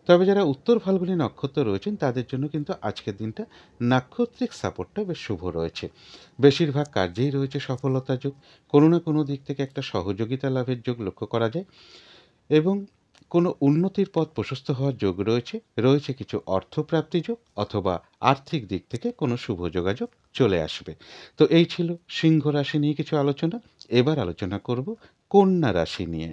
তবে যারা উত্তর ফাল্গুনী নক্ষত্র রয়েছেন তাদের জন্য কিন্তু আজকের দিনটা নাক্ষত্রিক সাপোর্টটা বেশ শুভ রয়েছে। বেশিরভাগ কার্যেই রয়েছে সফলতা যোগ। কোনো না কোনো দিক থেকে একটা সহযোগিতা লাভের যোগ লক্ষ্য করা যায়, এবং কোনো উন্নতির পথ প্রশস্ত হওয়ার যোগ রয়েছে। রয়েছে কিছু অর্থপ্রাপ্তি যোগ, অথবা আর্থিক দিক থেকে কোনো শুভ যোগাযোগ চলে আসবে। তো এই ছিল সিংহ রাশি নিয়ে কিছু আলোচনা। এবার আলোচনা করব কন্যা রাশি নিয়ে।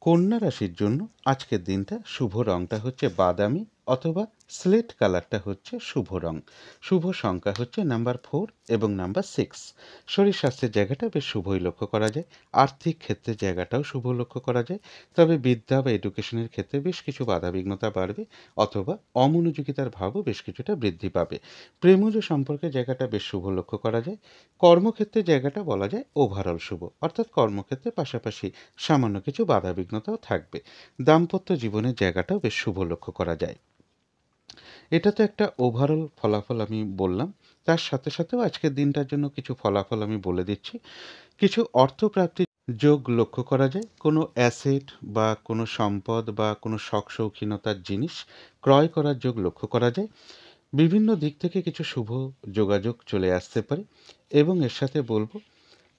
কন্যা রাশির জন্য আজকের দিনটা শুভ রংটা হচ্ছে বাদামি অথবা স্লেট কালারটা হচ্ছে শুভ রং। শুভ সংখ্যা হচ্ছে নাম্বার 4 এবং নাম্বার 6। শরীর স্বাস্থ্যের জায়গাটা বেশ শুভই লক্ষ্য করা যায়। আর্থিক ক্ষেত্রের জায়গাটাও শুভ লক্ষ্য করা যায়। তবে বিদ্যা বা এডুকেশনের ক্ষেত্রে বেশ কিছু বাধাবিঘ্নতা বাড়বে, অথবা অমনোযোগিতার ভাবও বেশ কিছুটা বৃদ্ধি পাবে। প্রেমজ সম্পর্কের জায়গাটা বেশ শুভ লক্ষ্য করা যায়। কর্মক্ষেত্রের জায়গাটা বলা যায় ওভারঅল শুভ, অর্থাৎ কর্মক্ষেত্রে পাশাপাশি সামান্য কিছু বাধাবিঘ্নতাও থাকবে। দাম্পত্য জীবনের জায়গাটাও বেশ শুভ লক্ষ্য করা যায়। এটা তো একটা ওভারঅল ফলাফল আমি বললাম। তার সাথে সাথেও আজকের দিনটার জন্য কিছু ফলাফল আমি বলে দিচ্ছি। কিছু অর্থপ্রাপ্তির যোগ লক্ষ্য করা যায়। কোনো অ্যাসেট বা কোনো সম্পদ বা কোনো শখ শৌখিনতার জিনিস ক্রয় করার যোগ লক্ষ্য করা যায়। বিভিন্ন দিক থেকে কিছু শুভ যোগাযোগ চলে আসতে পারে। এবং এর সাথে বলবো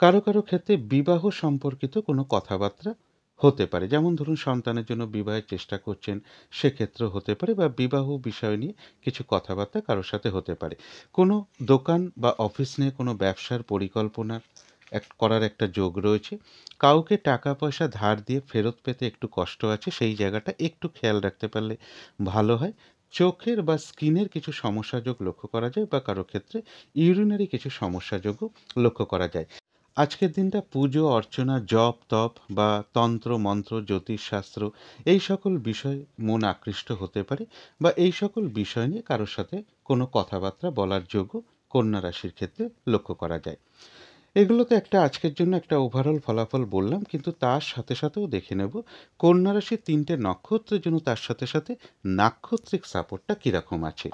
কারো কারো ক্ষেত্রে বিবাহ সম্পর্কিত কোনো কথাবার্তা হতে পারে। যেমন ধরুন সন্তানের জন্য বিবাহের চেষ্টা করছেন, সেক্ষেত্রেও হতে পারে, বা বিবাহ বিষয় নিয়ে কিছু কথাবার্তা কারোর সাথে হতে পারে। কোনো দোকান বা অফিস নিয়ে কোনো ব্যবসার পরিকল্পনা করার একটা যোগ রয়েছে। কাউকে টাকা পয়সা ধার দিয়ে ফেরত পেতে একটু কষ্ট আছে, সেই জায়গাটা একটু খেয়াল রাখতে পারলে ভালো হয়। চোখের বা স্কিনের কিছু সমস্যাযোগ লক্ষ্য করা যায়, বা কারো ক্ষেত্রে ইউরিনারি কিছু সমস্যাযোগও লক্ষ্য করা যায়। আজকের দিনটা পুজো অর্চনা, জপ তপ বা তন্ত্র মন্ত্র, জ্যোতিষশাস্ত্র এই সকল বিষয় মন আকৃষ্ট হতে পারে, বা এই সকল বিষয় নিয়ে কারোর সাথে কোনো কথাবার্তা বলার যোগও কন্যা রাশির ক্ষেত্রে লক্ষ্য করা যায়। এগুলো তো একটা আজকের জন্য একটা ওভারঅল ফলাফল বললাম, কিন্তু তার সাথে সাথেও দেখে নেব কন্যা রাশির ৩টে নক্ষত্রের জন্য তার সাথে সাথে নাক্ষত্রিক সাপোর্টটা কীরকম আছে।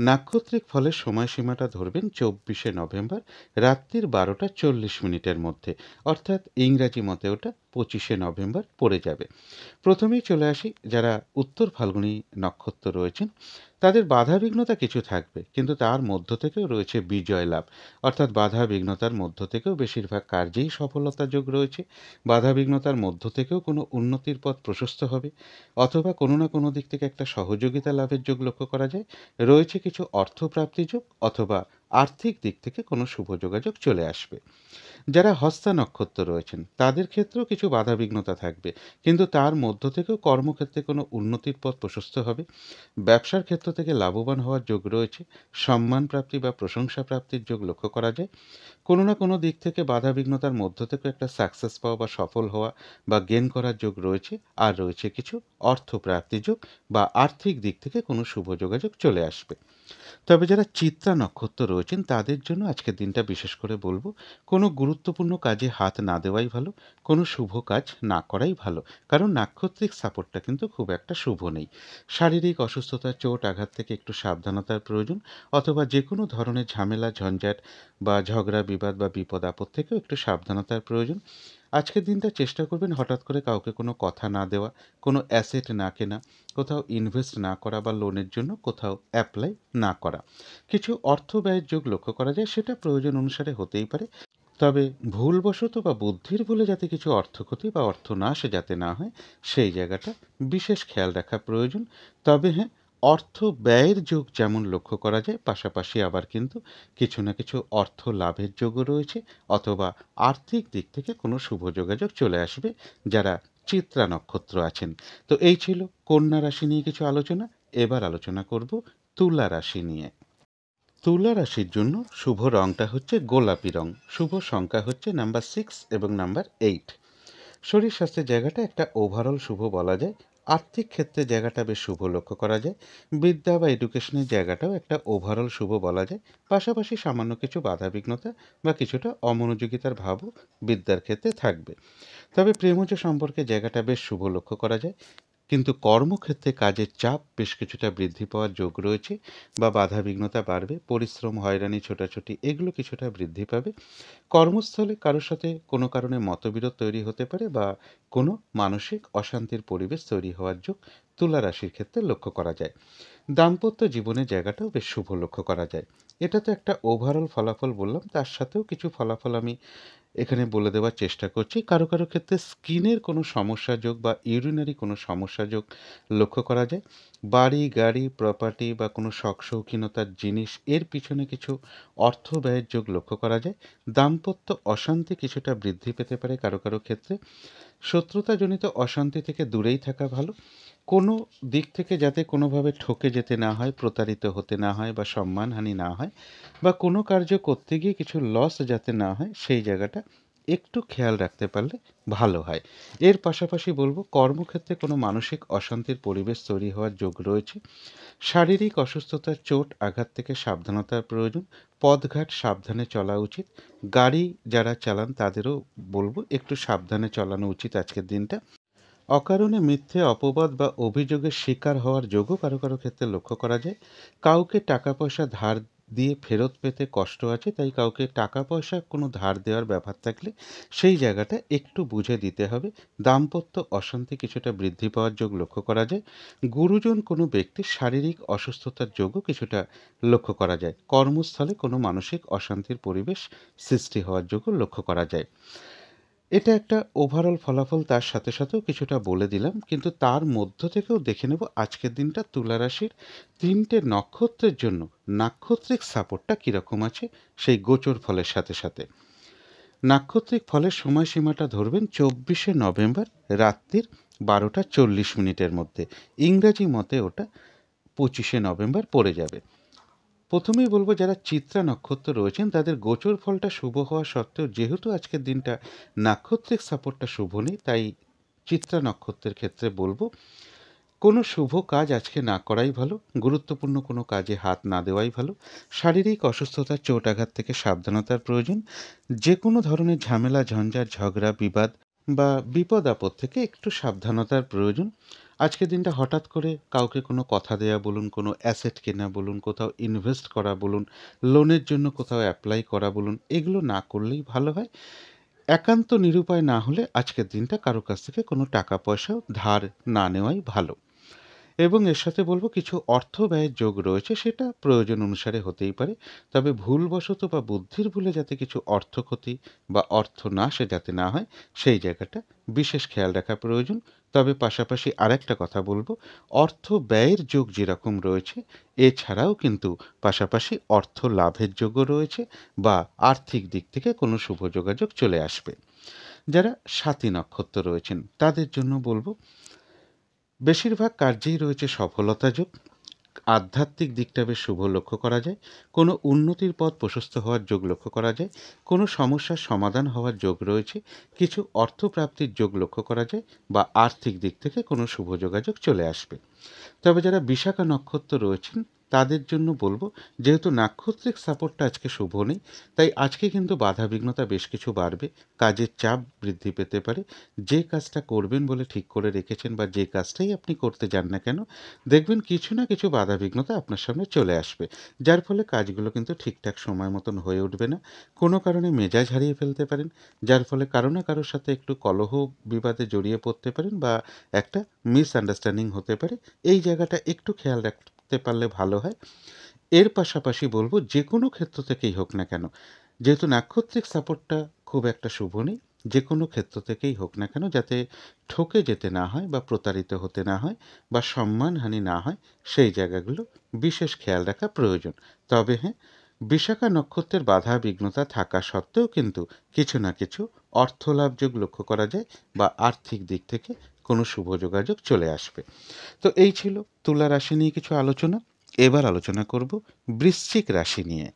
নাক্ষত্রিক ফলের সময়সীমাটা ধরবেন ২৪শে নভেম্বর রাত্রির ১২টা ৪০ মিনিটের মধ্যে, অর্থাৎ ইংরাজি মতে ওটা ২৫শে নভেম্বর পড়ে যাবে। প্রথমেই চলে আসি, যারা উত্তর ফাল্গুনী নক্ষত্র রয়েছেন তাদের বাধা বিঘ্নতা কিছু থাকবে, কিন্তু তার মধ্য থেকেও রয়েছে বিজয় লাভ। অর্থাৎ বাধা বিঘ্নতার মধ্য থেকেও বেশিরভাগ কার্যেই সফলতা যোগ রয়েছে। বাধা বিঘ্নতার মধ্য থেকেও কোনো উন্নতির পথ প্রশস্ত হবে, অথবা কোনো না কোনো দিক থেকে একটা সহযোগিতা লাভের যোগ লক্ষ্য করা যায়। রয়েছে কিছু অর্থপ্রাপ্তি যোগ, অথবা আর্থিক দিক থেকে কোনো শুভ যোগাযোগ চলে আসবে। যারা হস্তা নক্ষত্র রয়েছেন তাদের ক্ষেত্রেও কিছু বাধাবিঘ্নতা থাকবে, কিন্তু তার মধ্য থেকেও কর্মক্ষেত্রে কোনো উন্নতির পথ প্রশস্ত হবে। ব্যবসার ক্ষেত্র থেকে লাভবান হওয়ার যোগ রয়েছে। সম্মান প্রাপ্তি বা প্রশংসা প্রাপ্তির যোগ লক্ষ্য করা যায়। কোনো না কোনো দিক থেকে বাধাবিঘ্নতার মধ্য থেকে একটা সাকসেস পাওয়া বা সফল হওয়া বা গেন করার যোগ রয়েছে। আর রয়েছে কিছু অর্থ প্রাপ্তি যোগ, বা আর্থিক দিক থেকে কোনো শুভ যোগাযোগ চলে আসবে। তবে যারা চিত্রা নক্ষত্র রয়েছেন তাদের জন্য আজকের দিনটা বিশেষ করে বলবো, কোনো গুরুত্বপূর্ণ কাজে হাত না দেওয়াই ভালো, কোনো শুভ কাজ না করাই ভালো। কারণ নাক্ষত্রিক সাপোর্টটা কিন্তু খুব একটা শুভ নেই। শারীরিক অসুস্থতা, চোট আঘাত থেকে একটু সাবধানতার প্রয়োজন, অথবা যে কোনো ধরনের ঝামেলা ঝঞ্ঝাট বা ঝগড়া বিবাদ বা বিপদ আপদ থেকেও একটু সাবধানতার প্রয়োজন। আজকের দিনটা চেষ্টা করবেন হঠাৎ করে কাউকে কোনো কথা না দেওয়া, কোনো অ্যাসেট না কেনা, কোথাও ইনভেস্ট না করা, বা লোনের জন্য কোথাও অ্যাপ্লাই না করা। কিছু অর্থ ব্যয়ের যোগ লক্ষ্য করা যায়, সেটা প্রয়োজন অনুসারে হতেই পারে। তবে ভুলবশত বা বুদ্ধির ভুলে যাতে কিছু অর্থক্ষতি বা অর্থনাশ যাতে না হয়, সেই জায়গাটা বিশেষ খেয়াল রাখা প্রয়োজন। তবে হ্যাঁ, অর্থ ব্যয়ের যোগ যেমন লক্ষ্য করা যায়, পাশাপাশি আবার কিন্তু কিছু না কিছু অর্থ লাভের যোগও রয়েছে, অথবা আর্থিক দিক থেকে কোনো শুভ যোগাযোগ চলে আসবে যারা চিত্রা নক্ষত্র আছেন। তো এই ছিল কন্যা রাশি নিয়ে কিছু আলোচনা। এবার আলোচনা করব তুলা রাশি নিয়ে। তুলা রাশির জন্য শুভ রংটা হচ্ছে গোলাপি রং। শুভ সংখ্যা হচ্ছে নাম্বার 6 এবং নাম্বার 8। শরীর স্বাস্থ্যের জায়গাটা একটা ওভারঅল শুভ বলা যায়। আর্থিক ক্ষেত্রে জায়গাটা বেশ শুভ লক্ষ্য করা যায়। বিদ্যা বা এডুকেশনের জায়গাটাও একটা ওভারঅল শুভ বলা যায়। পাশাপাশি সামান্য কিছু বাধাবিঘ্নতা বা কিছুটা অমনোযোগিতার ভাবও বিদ্যার ক্ষেত্রে থাকবে। তবে প্রেমজ সম্পর্কে জায়গাটা বেশ শুভ লক্ষ্য করা যায়, কিন্তু কর্মক্ষেত্রে কাজের চাপ বেশ কিছুটা বৃদ্ধি পাওয়ার যোগ রয়েছে, বা বাধাবিঘ্নতা বাড়বে। পরিশ্রম, হয়রানি, ছোটাছুটি এগুলো কিছুটা বৃদ্ধি পাবে। কর্মস্থলে কারোর সাথে কোনো কারণে মতবিরোধ তৈরি হতে পারে, বা কোনো মানসিক অশান্তির পরিবেশ তৈরি হওয়ার যোগ তুলা রাশির ক্ষেত্রে লক্ষ্য করা যায়। দাম্পত্য জীবনের জায়গাটাও বেশ শুভ লক্ষ্য করা যায়। এটা তো একটা ওভারঅল ফলাফল বললাম, তার সাথেও কিছু ফলাফল আমি এখানে বলে দেওয়ার চেষ্টা করছি। কারো কারো ক্ষেত্রে স্কিনের কোনো সমস্যা যোগ বা ইউরিনারি কোনো সমস্যা যোগ লক্ষ্য করা যায়। বাড়ি গাড়ি প্রপার্টি বা কোনো শখ শৌখিনতার জিনিস এর পিছনে কিছু অর্থ ব্যয়ের যোগ লক্ষ্য করা যায়। দাম্পত্য অশান্তি কিছুটা বৃদ্ধি পেতে পারে কারো কারো ক্ষেত্রে। শত্রুতাজনিত অশান্তি থেকে দূরেই থাকা ভালো। কোনো দিক থেকে যাতে কোনোভাবে ঠকে যেতে না হয়, প্রতারিত হতে না হয়, বা সম্মানহানি না হয়, বা কোনো কার্য করতে গিয়ে কিছু লস যাতে না হয়, সেই জায়গাটা একটু খেয়াল রাখতে পারলে ভালো হয়। এর পাশাপাশি বলব, কর্মক্ষেত্রে কোনো মানসিক অশান্তির পরিবেশ তৈরি হওয়ার যোগ রয়েছে। শারীরিক অসুস্থতার, চোট আঘাত থেকে সাবধানতার প্রয়োজন। পথঘাট সাবধানে চলা উচিত। গাড়ি যারা চালান তাদেরও বলবো একটু সাবধানে চালানো উচিত আজকের দিনটা। অকারণে মিথ্যে অপবাদ বা অভিযোগের শিকার হওয়ার যোগও কারো কারো ক্ষেত্রে লক্ষ্য করা যায়। কাউকে টাকা পয়সা ধার দিয়ে ফেরত পেতে কষ্ট আছে, তাই কাউকে টাকা পয়সা কোনো ধার দেওয়ার ব্যাপার থাকলে সেই জায়গাটা একটু বুঝে দিতে হবে। দাম্পত্য অশান্তি কিছুটা বৃদ্ধি পাওয়ার যোগ লক্ষ্য করা যায়। গুরুজন কোনো ব্যক্তির শারীরিক অসুস্থতার যোগও কিছুটা লক্ষ্য করা যায়। কর্মস্থলে কোনো মানসিক অশান্তির পরিবেশ সৃষ্টি হওয়ার যোগও লক্ষ্য করা যায়। এটা একটা ওভারঅল ফলাফল, তার সাথে সাথেও কিছুটা বলে দিলাম, কিন্তু তার মধ্য থেকেও দেখে নেব আজকের দিনটা তুলা রাশির ৩টে নক্ষত্রের জন্য নাক্ষত্রিক সাপোর্টটা কীরকম আছে সেই গোচর ফলের সাথে সাথে। নাক্ষত্রিক ফলের সময়সীমাটা ধরবেন 24শে নভেম্বর রাত্রির 12টা 40 মিনিটের মধ্যে। ইংরাজি মতে ওটা 25শে নভেম্বর পড়ে যাবে। প্রথমেই বলবো, যারা চিত্রা নক্ষত্র রয়েছেন তাদের গোচর ফলটা শুভ হওয়া সত্ত্বেও যেহেতু আজকের দিনটা নাক্ষত্রিক সাপোর্টটা শুভ নেই, তাই চিত্রা নক্ষত্রের ক্ষেত্রে বলবো কোনো শুভ কাজ আজকে না করাই ভালো, গুরুত্বপূর্ণ কোনো কাজে হাত না দেওয়াই ভালো। শারীরিক অসুস্থতা, চোট আঘাত থেকে সাবধানতার প্রয়োজন। যে কোনো ধরনের ঝামেলা, ঝঞ্ঝাট, ঝগড়া, বিবাদ বা বিপদ আপদ থেকে একটু সাবধানতার প্রয়োজন। আজকের দিনটা হঠাৎ করে কাউকে কোনো কথা দেয়া বলুন, কোনো অ্যাসেট কেনা বলুন, কোথাও ইনভেস্ট করা বলুন, লোনের জন্য কোথাও অ্যাপ্লাই করা বলুন, এগুলো না করলেই ভালো হয়। একান্ত নিরুপায় না হলে আজকের দিনটা কারো কাছ থেকে কোনো টাকা পয়সাও ধার না নেওয়াই ভালো। এবং এর সাথে বলবো, কিছু অর্থ ব্যয়ের যোগ রয়েছে, সেটা প্রয়োজন অনুসারে হতেই পারে, তবে ভুলবশত বা বুদ্ধির ভুলে যাতে কিছু অর্থ ক্ষতি বা অর্থ নাশ যাতে না হয় সেই জায়গাটা বিশেষ খেয়াল রাখা প্রয়োজন। তবে পাশাপাশি আরেকটা কথা বলবো, অর্থ ব্যয়ের যোগ যেরকম রয়েছে এছাড়াও কিন্তু পাশাপাশি অর্থ লাভের যোগও রয়েছে বা আর্থিক দিক থেকে কোনো শুভ যোগাযোগ চলে আসবে। যারা স্বাতী নক্ষত্র রয়েছেন তাদের জন্য বলবো, বেশিরভাগ কার্যেই রয়েছে সফলতা যোগ। আধ্যাত্মিক দিকটা বেশ শুভ লক্ষ্য করা যায়। কোনো উন্নতির পথ প্রশস্ত হওয়ার যোগ লক্ষ্য করা যায়। কোনো সমস্যার সমাধান হওয়ার যোগ রয়েছে। কিছু অর্থপ্রাপ্তির যোগ লক্ষ্য করা যায় বা আর্থিক দিক থেকে কোনো শুভ যোগাযোগ চলে আসবে। তবে যারা বিশাখা নক্ষত্র রয়েছেন তাদের জন্য বলবো, যেহেতু নাক্ষত্রিক সাপোর্টটা আজকে শুভ নেই, তাই আজকে কিন্তু বাধা বিঘ্নতা বেশ কিছু বাড়বে। কাজের চাপ বৃদ্ধি পেতে পারে। যে কাজটা করবেন বলে ঠিক করে রেখেছেন বা যে কাজটাই আপনি করতে যান না কেন, দেখবেন কিছু না কিছু বাধা বিঘ্নতা আপনার সামনে চলে আসবে, যার ফলে কাজগুলো কিন্তু ঠিকঠাক সময় মতন হয়ে উঠবে না। কোনো কারণে মেজাজ হারিয়ে ফেলতে পারেন, যার ফলে কারো না কারোর সাথে একটু কলহ বিবাদে জড়িয়ে পড়তে পারেন বা একটা মিসআন্ডারস্ট্যান্ডিং হতে পারে। এই জায়গাটা একটু খেয়াল রাখতে পারলে ভালো হয়। এর পাশাপাশি বলবো, যে কোনো ক্ষেত্র থেকেই হোক না কেন, যেহেতু নাক্ষত্রিক সাপোর্টটা খুব একটা শুভ নেই, যে কোনো ক্ষেত্র থেকেই হোক না কেন যাতে ঠকে যেতে না হয় বা প্রতারিত হতে না হয় বা সম্মানহানি না হয় সেই জায়গাগুলো বিশেষ খেয়াল রাখা প্রয়োজন। তবে হ্যাঁ, বিশাখা নক্ষত্রের বাধা বিঘ্নতা থাকা সত্ত্বেও কিন্তু কিছু না কিছু অর্থলাভ যোগ লক্ষ্য করা যায় বা আর্থিক দিক থেকে কোনো শুভ যোগাযোগ চলে আসবে। তো এই ছিল তুলা রাশি নিয়ে কিছু আলোচনা। এবার আলোচনা করব বৃশ্চিক রাশি নিয়ে।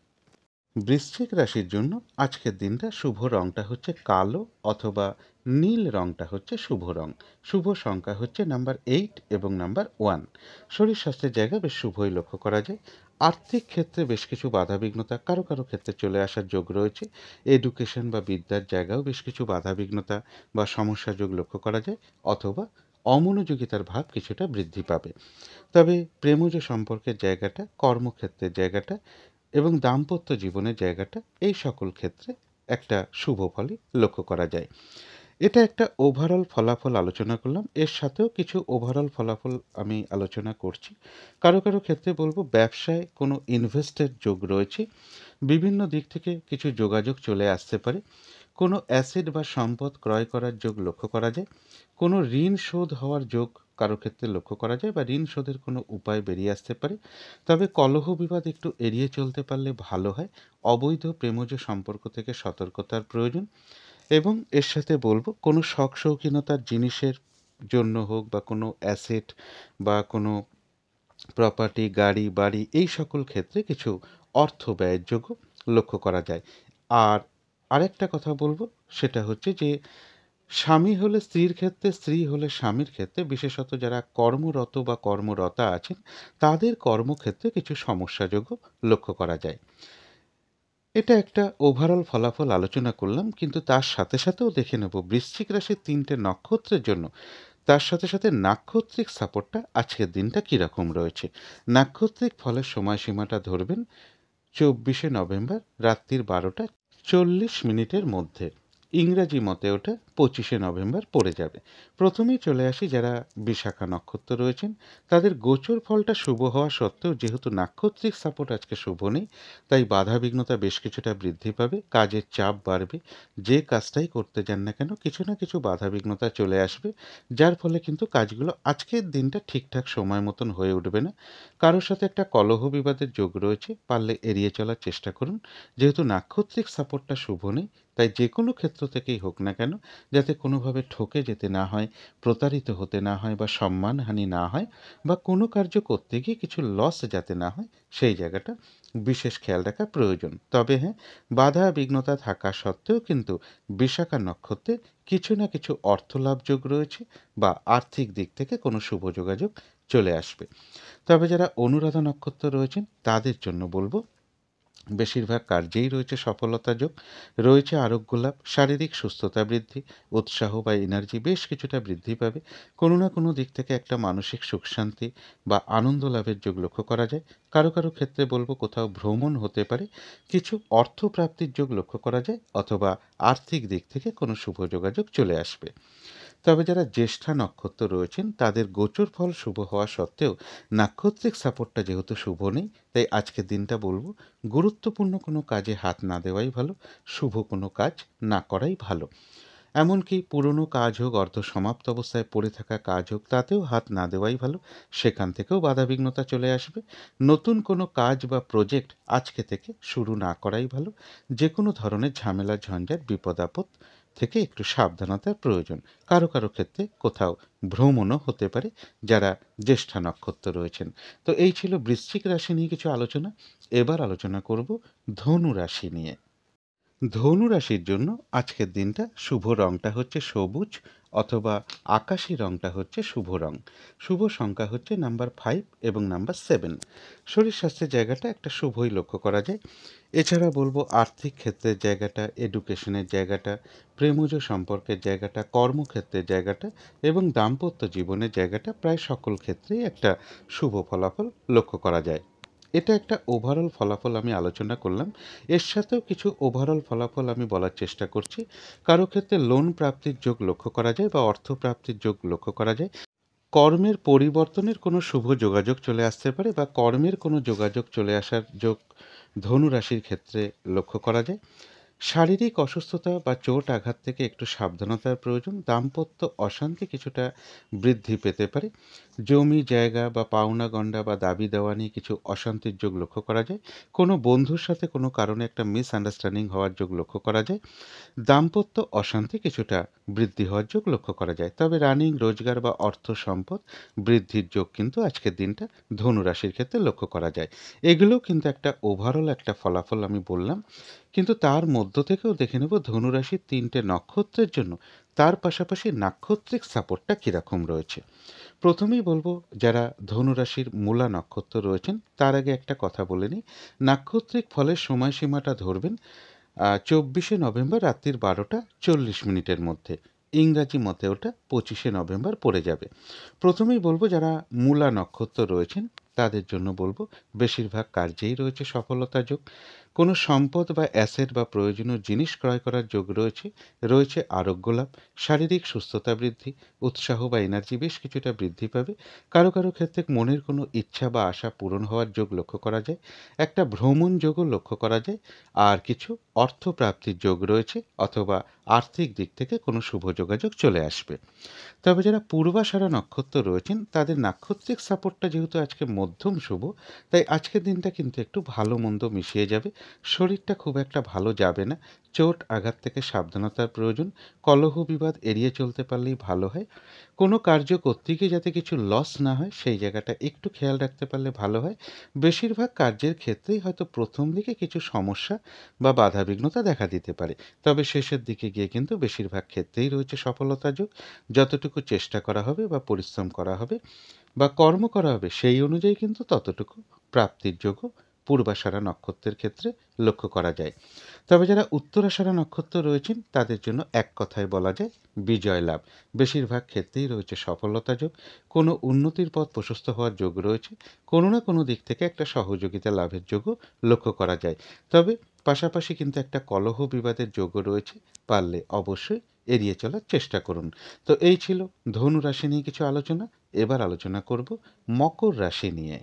বৃশ্চিক রাশির জন্য আজকের দিনটা শুভ রংটা হচ্ছে কালো অথবা নীল, রংটা হচ্ছে শুভ রং। শুভ সংখ্যা হচ্ছে নাম্বার 8 এবং নাম্বার 1। শরীর স্বাস্থ্যের জায়গা বেশ শুভই লক্ষ্য করা যায়। আর্থিক ক্ষেত্রে বেশ কিছু বাধাবিঘ্নতা কারো কারো ক্ষেত্রে চলে আসার যোগ রয়েছে। এডুকেশন বা বিদ্যার জায়গাও বেশ কিছু বাধাবিঘ্নতা বা সমস্যা যোগ লক্ষ্য করা যায়, অথবা অমনোযোগিতার ভাব কিছুটা বৃদ্ধি পাবে। তবে প্রেমজ সম্পর্কের জায়গাটা, কর্মক্ষেত্রের জায়গাটা এবং দাম্পত্য জীবনের জায়গাটা, এই সকল ক্ষেত্রে একটা শুভ ফলই লক্ষ্য করা যায়। এটা একটা ওভারঅল ফলাফল আলোচনা করলাম, এর সাথেও কিছু ওভারঅল ফলাফল আমি আলোচনা করছি। কারো কারো ক্ষেত্রে বলবো ব্যবসায় কোনো ইনভেস্টের যোগ রয়েছে, বিভিন্ন দিক থেকে কিছু যোগাযোগ চলে আসতে পারে। কোনো অ্যাসেট বা সম্পদ ক্রয় করার যোগ লক্ষ্য করা যায়। কোনো ঋণ শোধ হওয়ার যোগ কারো ক্ষেত্রে লক্ষ্য করা যায় বা ঋণ শোধের কোনো উপায় বেরিয়ে আসতে পারে। তবে কলহ বিবাদ একটু এড়িয়ে চলতে পারলে ভালো হয়। অবৈধ প্রেমজ সম্পর্ক থেকে সতর্কতার প্রয়োজন। এবং এর সাথে বলবো, কোনো শখ শৌখিনতার জিনিসের জন্য হোক বা কোনো অ্যাসেট বা কোনো প্রপার্টি, গাড়ি, বাড়ি, এই সকল ক্ষেত্রে কিছু অর্থ ব্যয়ের যোগও লক্ষ্য করা যায়। আর আরেকটা কথা বলবো, সেটা হচ্ছে যে স্বামী হলে স্ত্রীর ক্ষেত্রে, স্ত্রী হলে স্বামীর ক্ষেত্রে, বিশেষত যারা কর্মরত বা কর্মরতা আছেন তাদের কর্মক্ষেত্রে কিছু সমস্যাযোগও লক্ষ্য করা যায়। এটা একটা ওভারঅল ফলাফল আলোচনা করলাম, কিন্তু তার সাথে সাথেও দেখে নেব বৃশ্চিক রাশির 3টে নক্ষত্রের জন্য তার সাথে সাথে নাক্ষত্রিক সাপোর্টটা আজকের দিনটা কীরকম রয়েছে। নাক্ষত্রিক ফলের সময়সীমাটা ধরবেন 24শে নভেম্বর রাত্রির 12টা 40 মিনিটের মধ্যে। ইংরাজি মতে ওটা 25শে নভেম্বর পড়ে যাবে। প্রথমেই চলে আসি যারা বিশাখা নক্ষত্র রয়েছেন তাদের গোচর ফলটা শুভ হওয়া সত্ত্বেও যেহেতু নাক্ষত্রিক সাপোর্ট আজকে শুভ নেই, তাই বাধা বিঘ্নতা বেশ কিছুটা বৃদ্ধি পাবে, কাজের চাপ বাড়বে। যে কাজটাই করতে যান না কেন কিছু না কিছু বাধা বিঘ্নতা চলে আসবে, যার ফলে কিন্তু কাজগুলো আজকের দিনটা ঠিকঠাক সময় মতন হয়ে উঠবে না। কারোর সাথে একটা কলহ বিবাদের যোগ রয়েছে, পারলে এড়িয়ে চলার চেষ্টা করুন। যেহেতু নাক্ষত্রিক সাপোর্টটা শুভ নেই, তাই যে কোনো ক্ষেত্র থেকেই হোক না কেন, যাতে কোনোভাবে ঠকে যেতে না হয়, প্রতারিত হতে না হয় বা সম্মানহানি না হয়, বা কোনো কার্য করতে গিয়ে কিছু লস যাতে না হয়, সেই জায়গাটা বিশেষ খেয়াল রাখা প্রয়োজন। তবে হ্যাঁ, বাধা বিঘ্নতা থাকা সত্ত্বেও কিন্তু বিশাখা নক্ষত্রে কিছু না কিছু অর্থলাভ যোগ রয়েছে বা আর্থিক দিক থেকে কোনো শুভ যোগাযোগ চলে আসবে। তবে যারা অনুরাধা নক্ষত্র রয়েছেন তাদের জন্য বলব, বেশিরভাগ কার্যেই রয়েছে সফলতা যোগ, রয়েছে আরোগ্য লাভ, শারীরিক সুস্থতা বৃদ্ধি, উৎসাহ বা এনার্জি বেশ কিছুটা বৃদ্ধি পাবে। কোনো না কোনো দিক থেকে একটা মানসিক সুখ শান্তি বা আনন্দ লাভের যোগ লক্ষ্য করা যায়। কারো কারো ক্ষেত্রে বলবো কোথাও ভ্রমণ হতে পারে, কিছু অর্থ প্রাপ্তির যোগ লক্ষ্য করা যায়, অথবা আর্থিক দিক থেকে কোনো শুভ যোগাযোগ চলে আসবে। তবে যারা জ্যেষ্ঠা নক্ষত্র রয়েছেন তাদের গোচর ফল শুভ হওয়া সত্ত্বেও নাক্ষত্রিক সাপোর্টটা যেহেতু শুভ নেই, তাই আজকের দিনটা বলবো গুরুত্বপূর্ণ কোনো কাজে হাত না দেওয়াই ভালো, শুভ কোনো কাজ না করাই ভালো। এমনকি পুরনো কাজ হোক, অর্ধ সমাপ্ত অবস্থায় পড়ে থাকা কাজ হোক, তাতেও হাত না দেওয়াই ভালো, সেখান থেকেও বাধাবিঘ্নতা চলে আসবে। নতুন কোনো কাজ বা প্রজেক্ট আজকে থেকে শুরু না করাই ভালো। যে কোনো ধরনের ঝামেলা ঝঞ্ঝাট বিপদ আপদ থেকে একটু সাবধানতার প্রয়োজন। কারো কারো ক্ষেত্রে কোথাও ভ্রমণও হতে পারে যারা জ্যেষ্ঠা নক্ষত্র রয়েছেন। তো এই ছিল বৃশ্চিক রাশি নিয়ে কিছু আলোচনা। এবার আলোচনা করব ধনু রাশি নিয়ে। ধনু রাশির জন্য আজকের দিনটা শুভ রংটা হচ্ছে সবুজ, অথবা আকাশি রংটা হচ্ছে শুভ রং। শুভ সংখ্যা হচ্ছে নাম্বার 5 এবং নাম্বার 7। শরীর স্বাস্থ্যের জায়গাটা একটা শুভই লক্ষ্য করা যায়। এছাড়া বলবো আর্থিক ক্ষেত্রের জায়গাটা, এডুকেশনের জায়গাটা, প্রেমজ সম্পর্কের জায়গাটা, কর্মক্ষেত্রের জায়গাটা এবং দাম্পত্য জীবনের জায়গাটা প্রায় সকল ক্ষেত্রেই একটা শুভ ফলাফল লক্ষ্য করা যায়। এটা একটা ওভারঅল ফলাফল আমি আলোচনা করলাম। এর সাথেও কিছু ওভারঅল ফলাফল আমি বলার চেষ্টা করছি। কারো ক্ষেত্রে লোন প্রাপ্তির যোগ লক্ষ্য করা যায় বা অর্থ প্রাপ্তির যোগ লক্ষ্য করা যায়। কর্মের পরিবর্তনের কোনো শুভ যোগাযোগ চলে আসতে পারে বা কর্মের কোনো যোগাযোগ চলে আসার যোগ ধনু রাশির ক্ষেত্রে লক্ষ্য করা যায়। শারীরিক অসুস্থতা বা চোট আঘাত থেকে একটু সাবধানতার প্রয়োজন। দাম্পত্য অশান্তি কিছুটা বৃদ্ধি পেতে পারে। জমি জায়গা বা পাওনা গণ্ডা বা দাবি দেওয়া নিয়ে কিছু অশান্তির যোগ লক্ষ্য করা যায়। কোনো বন্ধুর সাথে কোনো কারণে একটা মিসআন্ডারস্ট্যান্ডিং হওয়ার যোগ লক্ষ্য করা যায়। দাম্পত্য অশান্তি কিছুটা বৃদ্ধি হওয়ার যোগ লক্ষ্য করা যায়। তবে রানিং রোজগার বা অর্থ সম্পদ বৃদ্ধির যোগ কিন্তু আজকের দিনটা ধনু রাশির ক্ষেত্রে লক্ষ্য করা যায়। এগুলোও কিন্তু একটা ওভারঅল একটা ফলাফল আমি বললাম। কিন্তু তার মধ্য থেকেও দেখে নেব ধনুরাশির ৩টে নক্ষত্রের জন্য তার পাশাপাশি নাক্ষত্রিক সাপোর্টটা কীরকম রয়েছে। প্রথমেই বলবো যারা ধনুরাশির মূলা নক্ষত্র রয়েছেন তার আগে একটা কথা বলে নিই। নাক্ষত্রিক ফলের সময়সীমাটা ধরবেন ২৪শে নভেম্বর রাত্রির ১২টা ৪০ মিনিটের মধ্যে। ইংরাজি মতে ওটা ২৫শে নভেম্বর পড়ে যাবে। প্রথমেই বলবো যারা মূলা নক্ষত্র রয়েছেন তাদের জন্য বলবো বেশিরভাগ কার্যেই রয়েছে সফলতা যোগ। কোনো সম্পদ বা অ্যাসেট বা প্রয়োজনীয় জিনিস ক্রয় করার যোগ রয়েছে। রয়েছে আরোগ্য লাভ, শারীরিক সুস্থতা বৃদ্ধি, উৎসাহ বা এনার্জি বেশ কিছুটা বৃদ্ধি পাবে। কারো কারো ক্ষেত্রে মনের কোনো ইচ্ছা বা আশা পূরণ হওয়ার যোগ লক্ষ্য করা যায়। একটা ভ্রমণ যোগও লক্ষ্য করা যায়। আর কিছু অর্থ প্রাপ্তির যোগ রয়েছে, অথবা আর্থিক দিক থেকে কোনো শুভ যোগাযোগ চলে আসবে। তবে যারা পূর্বাষাঢ়া নক্ষত্র রয়েছেন তাদের নাক্ষত্রিক সাপোর্টটা যেহেতু আজকে মধ্যম শুভ, তাই আজকের দিনটা কিন্তু একটু ভালো মন্দ মিশিয়ে যাবে। শরীরটা খুব একটা ভালো যাবে না। চোট আঘাত থেকে সাবধানতার প্রয়োজন। কলহ বিবাদ এড়িয়ে চলতে পারলেই ভালো হয়। কোনো কার্য করতে গিয়ে যাতে কিছু লস না হয় সেই জায়গাটা একটু খেয়াল রাখতে পারলে ভালো হয়। বেশিরভাগ কার্যের ক্ষেত্রেই হয়তো প্রথম দিকে কিছু সমস্যা বা বাধাবিঘ্নতা দেখা দিতে পারে, তবে শেষের দিকে গিয়ে কিন্তু বেশিরভাগ ক্ষেত্রেই রয়েছে সফলতা যোগ। যতটুকু চেষ্টা করা হবে বা পরিশ্রম করা হবে বা কর্ম করা হবে সেই অনুযায়ী কিন্তু ততটুকু প্রাপ্তির যোগও পূর্বাষাঢ়া নক্ষত্রের ক্ষেত্রে লক্ষ্য করা যায়। তবে যারা উত্তরাষাঢ়া নক্ষত্র রয়েছেন তাদের জন্য এক কথায় বলা যায় বিজয় লাভ। বেশিরভাগ ক্ষেত্রেই রয়েছে সফলতা যোগ। কোনো উন্নতির পথ প্রশস্ত হওয়ার যোগ রয়েছে। কোনো না কোনো দিক থেকে একটা সহযোগিতা লাভের যোগও লক্ষ্য করা যায়। তবে পাশাপাশি কিন্তু একটা কলহ বিবাদের যোগও রয়েছে। পারলে অবশ্যই এড়িয়ে চলার চেষ্টা করুন। তো এই ছিল ধনু রাশি নিয়ে কিছু আলোচনা। এবার আলোচনা করব মকর রাশি নিয়ে।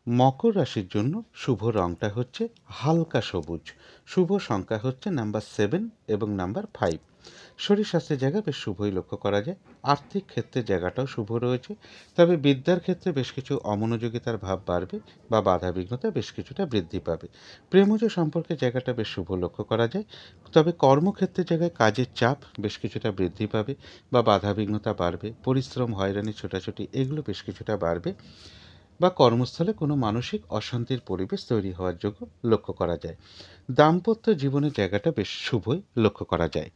মকর রাশির জন্য শুভ রংটা হচ্ছে হালকা সবুজ। শুভ সংখ্যা হচ্ছে নাম্বার 7 এবং নাম্বার 5। শরীর স্বাস্থ্যের জায়গা বেশ শুভই লক্ষ্য করা যায়। আর্থিক ক্ষেত্রে জায়গাটাও শুভ রয়েছে, তবে বিদ্যার ক্ষেত্রে বেশ কিছু অমনোযোগিতার ভাব বাড়বে বা বাধাবিঘ্নতা বেশ কিছুটা বৃদ্ধি পাবে। প্রেমজ সম্পর্কের জায়গাটা বেশ শুভ লক্ষ্য করা যায়, তবে কর্মক্ষেত্রের জায়গায় কাজের চাপ বেশ কিছুটা বৃদ্ধি পাবে বা বাধাবিঘ্নতা বাড়বে। পরিশ্রম, হয়রানি, ছোটাছুটি এগুলো বেশ কিছুটা বাড়বে বা কর্মস্থলে কোনো মানসিক অশান্তির পরিবেশ তৈরি হওয়ার যোগ্য লক্ষ্য করা যায়। দাম্পত্য জীবনের জায়গাটা বেশ শুভই লক্ষ্য করা যায়।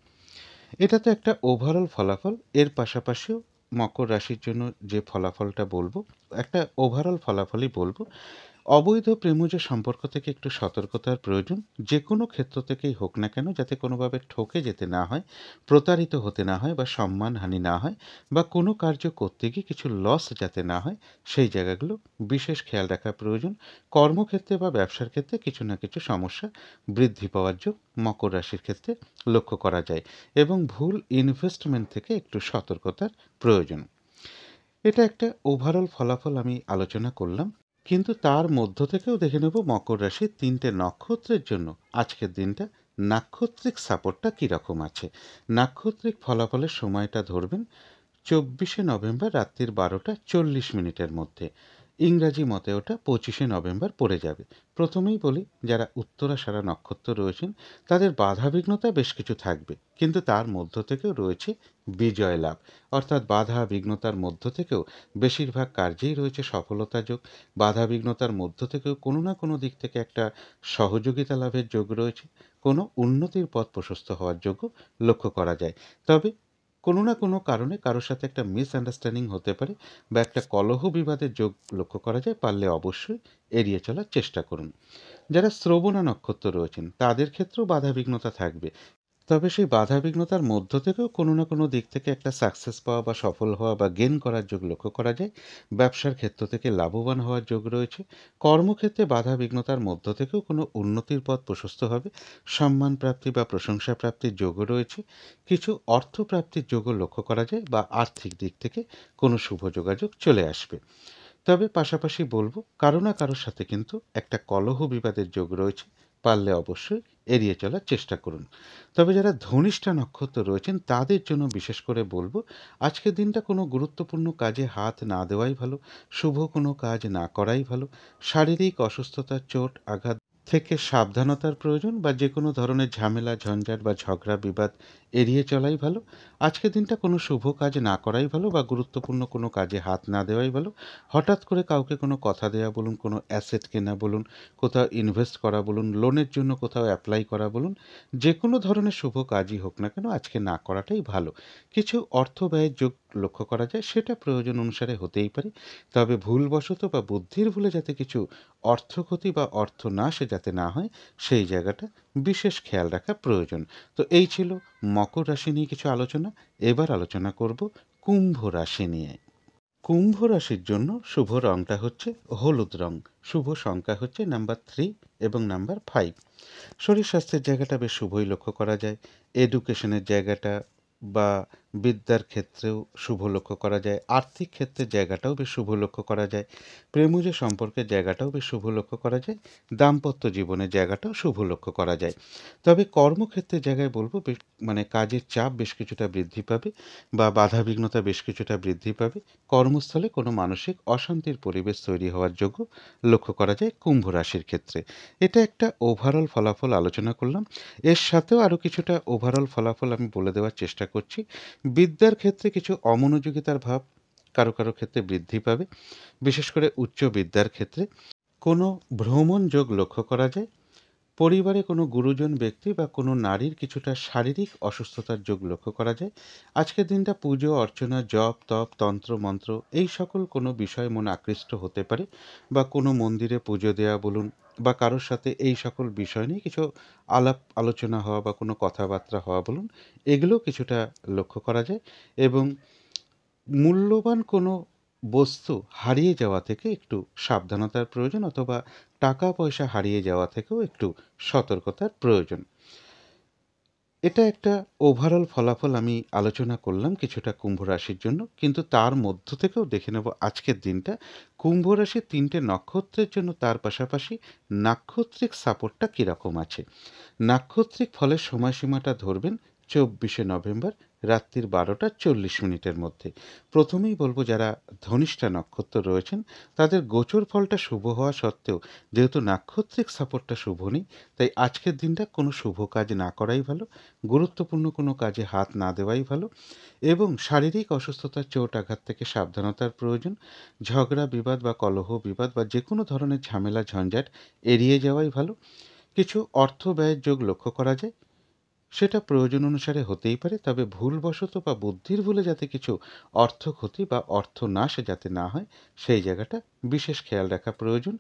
এটা তো একটা ওভারঅল ফলাফল। এর পাশাপাশিও মকর রাশির জন্য যে ফলাফলটা বলবো, একটা ওভারঅল ফলাফলই বলবো। অবৈধ প্রেমজ সম্পর্ক থেকে একটু সতর্কতার প্রয়োজন। যে কোনো ক্ষেত্র থেকেই হোক না কেন, যাতে কোনোভাবে ঠকে যেতে না হয়, প্রতারিত হতে না হয় বা সম্মানহানি না হয়, বা কোনো কার্য করতে গিয়ে কিছু লস যাতে না হয়, সেই জায়গাগুলো বিশেষ খেয়াল রাখা প্রয়োজন। কর্মক্ষেত্রে বা ব্যবসার ক্ষেত্রে কিছু না কিছু সমস্যা বৃদ্ধি পাওয়ার যোগ মকর রাশির ক্ষেত্রে লক্ষ্য করা যায়, এবং ভুল ইনভেস্টমেন্ট থেকে একটু সতর্কতার প্রয়োজন। এটা একটা ওভারঅল ফলাফল আমি আলোচনা করলাম, কিন্তু তার মধ্য থেকেও দেখে নেব মকর রাশির 3টে নক্ষত্রের জন্য আজকের দিনটা নাক্ষত্রিক সাপোর্টটা কীরকম আছে। নাক্ষত্রিক ফলাফলের সময়টা ধরবেন 24শে নভেম্বর রাত্রির 12টা 40 মিনিটের মধ্যে। ইংরাজি মতে ওটা 25শে নভেম্বর পড়ে যাবে। প্রথমেই বলি, যারা উত্তরাষাঢ়া নক্ষত্র রয়েছেন তাদের বাধাবিঘ্নতা বেশ কিছু থাকবে, কিন্তু তার মধ্য থেকেও রয়েছে বিজয় লাভ। অর্থাৎ বাধা বিঘ্নতার মধ্য থেকেও বেশিরভাগ কার্যেই রয়েছে সফলতা যোগ। বাধাবিঘ্নতার মধ্য থেকেও কোনো না কোনো দিক থেকে একটা সহযোগিতা লাভের যোগ রয়েছে, কোনো উন্নতির পথ প্রশস্ত হওয়ার যোগও লক্ষ্য করা যায়। তবে কোনো না কোনো কারণে কারোর সাথে একটা মিসআন্ডারস্ট্যান্ডিং হতে পারে বা একটা কলহ বিবাদের যোগ লক্ষ্য করা যায়, পারলে অবশ্যই এড়িয়ে চলার চেষ্টা করুন। যারা শ্রবণা নক্ষত্র রয়েছেন তাদের ক্ষেত্রেও বাধাবিঘ্নতা থাকবে, তবে সেই বাধাবিঘ্নতার মধ্য থেকেও কোনো না কোনো দিক থেকে একটা সাকসেস পাওয়া বা সফল হওয়া বা গেন করার যোগ লক্ষ্য করা যায়। ব্যবসার ক্ষেত্র থেকে লাভবান হওয়ার যোগ রয়েছে। কর্মক্ষেত্রে বাধাবিঘ্নতার মধ্য থেকেও কোনো উন্নতির পথ প্রশস্ত হবে। সম্মান প্রাপ্তি বা প্রশংসা প্রাপ্তির যোগও রয়েছে। কিছু অর্থ প্রাপ্তির যোগও লক্ষ্য করা যায় বা আর্থিক দিক থেকে কোনো শুভ যোগাযোগ চলে আসবে। তবে পাশাপাশি বলবো, কারো না কারোর সাথে কিন্তু একটা কলহ বিবাদের যোগ রয়েছে, পারলে অবশ্যই এড়িয়ে চলার চেষ্টা করুন। তবে যারা ধনিষ্ঠা নক্ষত্র রয়েছেন তাদের জন্য বিশেষ করে বলবো, আজকের দিনটা কোনো গুরুত্বপূর্ণ কাজে হাত না দেওয়াই ভালো, শুভ কোনো কাজ না করাই ভালো। শারীরিক অসুস্থতা, চোট আঘাত থেকে সাবধানতার প্রয়োজন, বা যে কোনো ধরনের ঝামেলা, ঝঞ্ঝাট বা ঝগড়া বিবাদ এড়িয়ে চলাই ভালো। আজকের দিনটা কোনো শুভ কাজ না করাই ভালো বা গুরুত্বপূর্ণ কোনো কাজে হাত না দেওয়াই ভালো। হঠাৎ করে কাউকে কোনো কথা দেওয়া বলুন, কোনো অ্যাসেট কেনা বলুন, কোথাও ইনভেস্ট করা বলুন, লোনের জন্য কোথাও অ্যাপ্লাই করা বলুন, যে কোনো ধরনের শুভ কাজই হোক না কেন আজকে না করাটাই ভালো। কিছু অর্থ ব্যয়ের যোগ লক্ষ্য করা যায়, সেটা প্রয়োজন অনুসারে হতেই পারে, তবে ভুলবশত বা বুদ্ধির ভুলে যাতে কিছু অর্থ ক্ষতি বা অর্থ নাশ যাতে না হয়, সেই জায়গাটা বিশেষ খেয়াল রাখা প্রয়োজন। তো এই ছিল মকর রাশি নিয়ে কিছু আলোচনা। এবার আলোচনা করব কুম্ভ রাশি নিয়ে। কুম্ভ রাশির জন্য শুভ রংটা হচ্ছে হলুদ রং। শুভ সংখ্যা হচ্ছে নাম্বার 3 এবং নাম্বার 5। শরীর স্বাস্থ্যের জায়গাটা বেশ শুভই লক্ষ্য করা যায়। এডুকেশনের জায়গাটা বা বিদ্যার ক্ষেত্রেও শুভ লক্ষ্য করা যায়। আর্থিক ক্ষেত্রের জায়গাটাও বেশ শুভ লক্ষ্য করা যায়। প্রেমজ সম্পর্কের জায়গাটাও বেশ শুভ লক্ষ্য করা যায়। দাম্পত্য জীবনের জায়গাটাও শুভ লক্ষ্য করা যায়। তবে কর্মক্ষেত্রের জায়গায় বলবো, মানে কাজের চাপ বেশ কিছুটা বৃদ্ধি পাবে বা বাধাবিঘ্নতা বেশ কিছুটা বৃদ্ধি পাবে। কর্মস্থলে কোনো মানসিক অশান্তির পরিবেশ তৈরি হওয়ার যোগ্য লক্ষ্য করা যায় কুম্ভ রাশির ক্ষেত্রে। এটা একটা ওভারঅল ফলাফল আলোচনা করলাম। এর সাথেও আরও কিছুটা ওভারঅল ফলাফল আমি বলে দেওয়ার চেষ্টা করছি। বিদ্যার ক্ষেত্রে কিছু অমনোযোগিতার ভাব কারো কারো ক্ষেত্রে বৃদ্ধি পাবে, বিশেষ করে উচ্চ বিদ্যার ক্ষেত্রে। কোনো ভ্রমণ যোগ লক্ষ্য করা যায়। পরিবারে কোনো গুরুজন ব্যক্তি বা কোনো নারীর কিছুটা শারীরিক অসুস্থতার যোগ লক্ষ্য করা যায়। আজকের দিনটা পুজো অর্চনা, জপ তপ, তন্ত্র মন্ত্র এই সকল কোনো বিষয় মন আকৃষ্ট হতে পারে, বা কোনো মন্দিরে পুজো দেওয়া বলুন, বা কারোর সাথে এই সকল বিষয় নিয়ে কিছু আলাপ আলোচনা হওয়া বা কোনো কথাবার্তা হওয়া বলুন, এগুলো কিছুটা লক্ষ্য করা যায়। এবং মূল্যবান কোনো বস্তু হারিয়ে যাওয়া থেকে একটু সাবধানতার প্রয়োজন, অথবা টাকা পয়সা হারিয়ে যাওয়া থেকেও একটু সতর্কতার প্রয়োজন। এটা একটা ওভারঅল ফলাফল আমি আলোচনা করলাম কিছুটা কুম্ভ রাশির জন্য। কিন্তু তার মধ্য থেকেও দেখে নেব আজকের দিনটা কুম্ভ রাশির ৩ টে নক্ষত্রের জন্য, তার পাশাপাশি নাক্ষত্রিক সাপোর্টটা কীরকম আছে। নাক্ষত্রিক ফলের সময়সীমাটা ধরবেন ২৪শে নভেম্বর রাত্রির ১২টা ৪০ মিনিটের মধ্যে। প্রথমেই বলব, যারা ধনিষ্ঠা নক্ষত্র রয়েছেন তাদের গোচর ফলটা শুভ হওয়া সত্ত্বেও যেহেতু নাক্ষত্রিক সাপোর্টটা শুভ নেই, তাই আজকের দিনটা কোনো শুভ কাজ না করাই ভালো, গুরুত্বপূর্ণ কোনো কাজে হাত না দেওয়াই ভালো এবং শারীরিক অসুস্থতা, চোট আঘাত থেকে সাবধানতার প্রয়োজন। ঝগড়া বিবাদ বা কলহ বিবাদ বা যে কোনো ধরনের ঝামেলা ঝঞ্ঝাট এড়িয়ে যাওয়াই ভালো। কিছু অর্থ ব্যয়ের যোগ লক্ষ্য করা যায়, সেটা প্রয়োজন অনুসারে হতেই পারে, তবে ভুলবশত বা বুদ্ধির ভুলে যাতে কিছু অর্থ ক্ষতি বা অর্থ নাশ যাতে না হয় সেই জায়গাটা বিশেষ খেয়াল রাখা প্রয়োজন।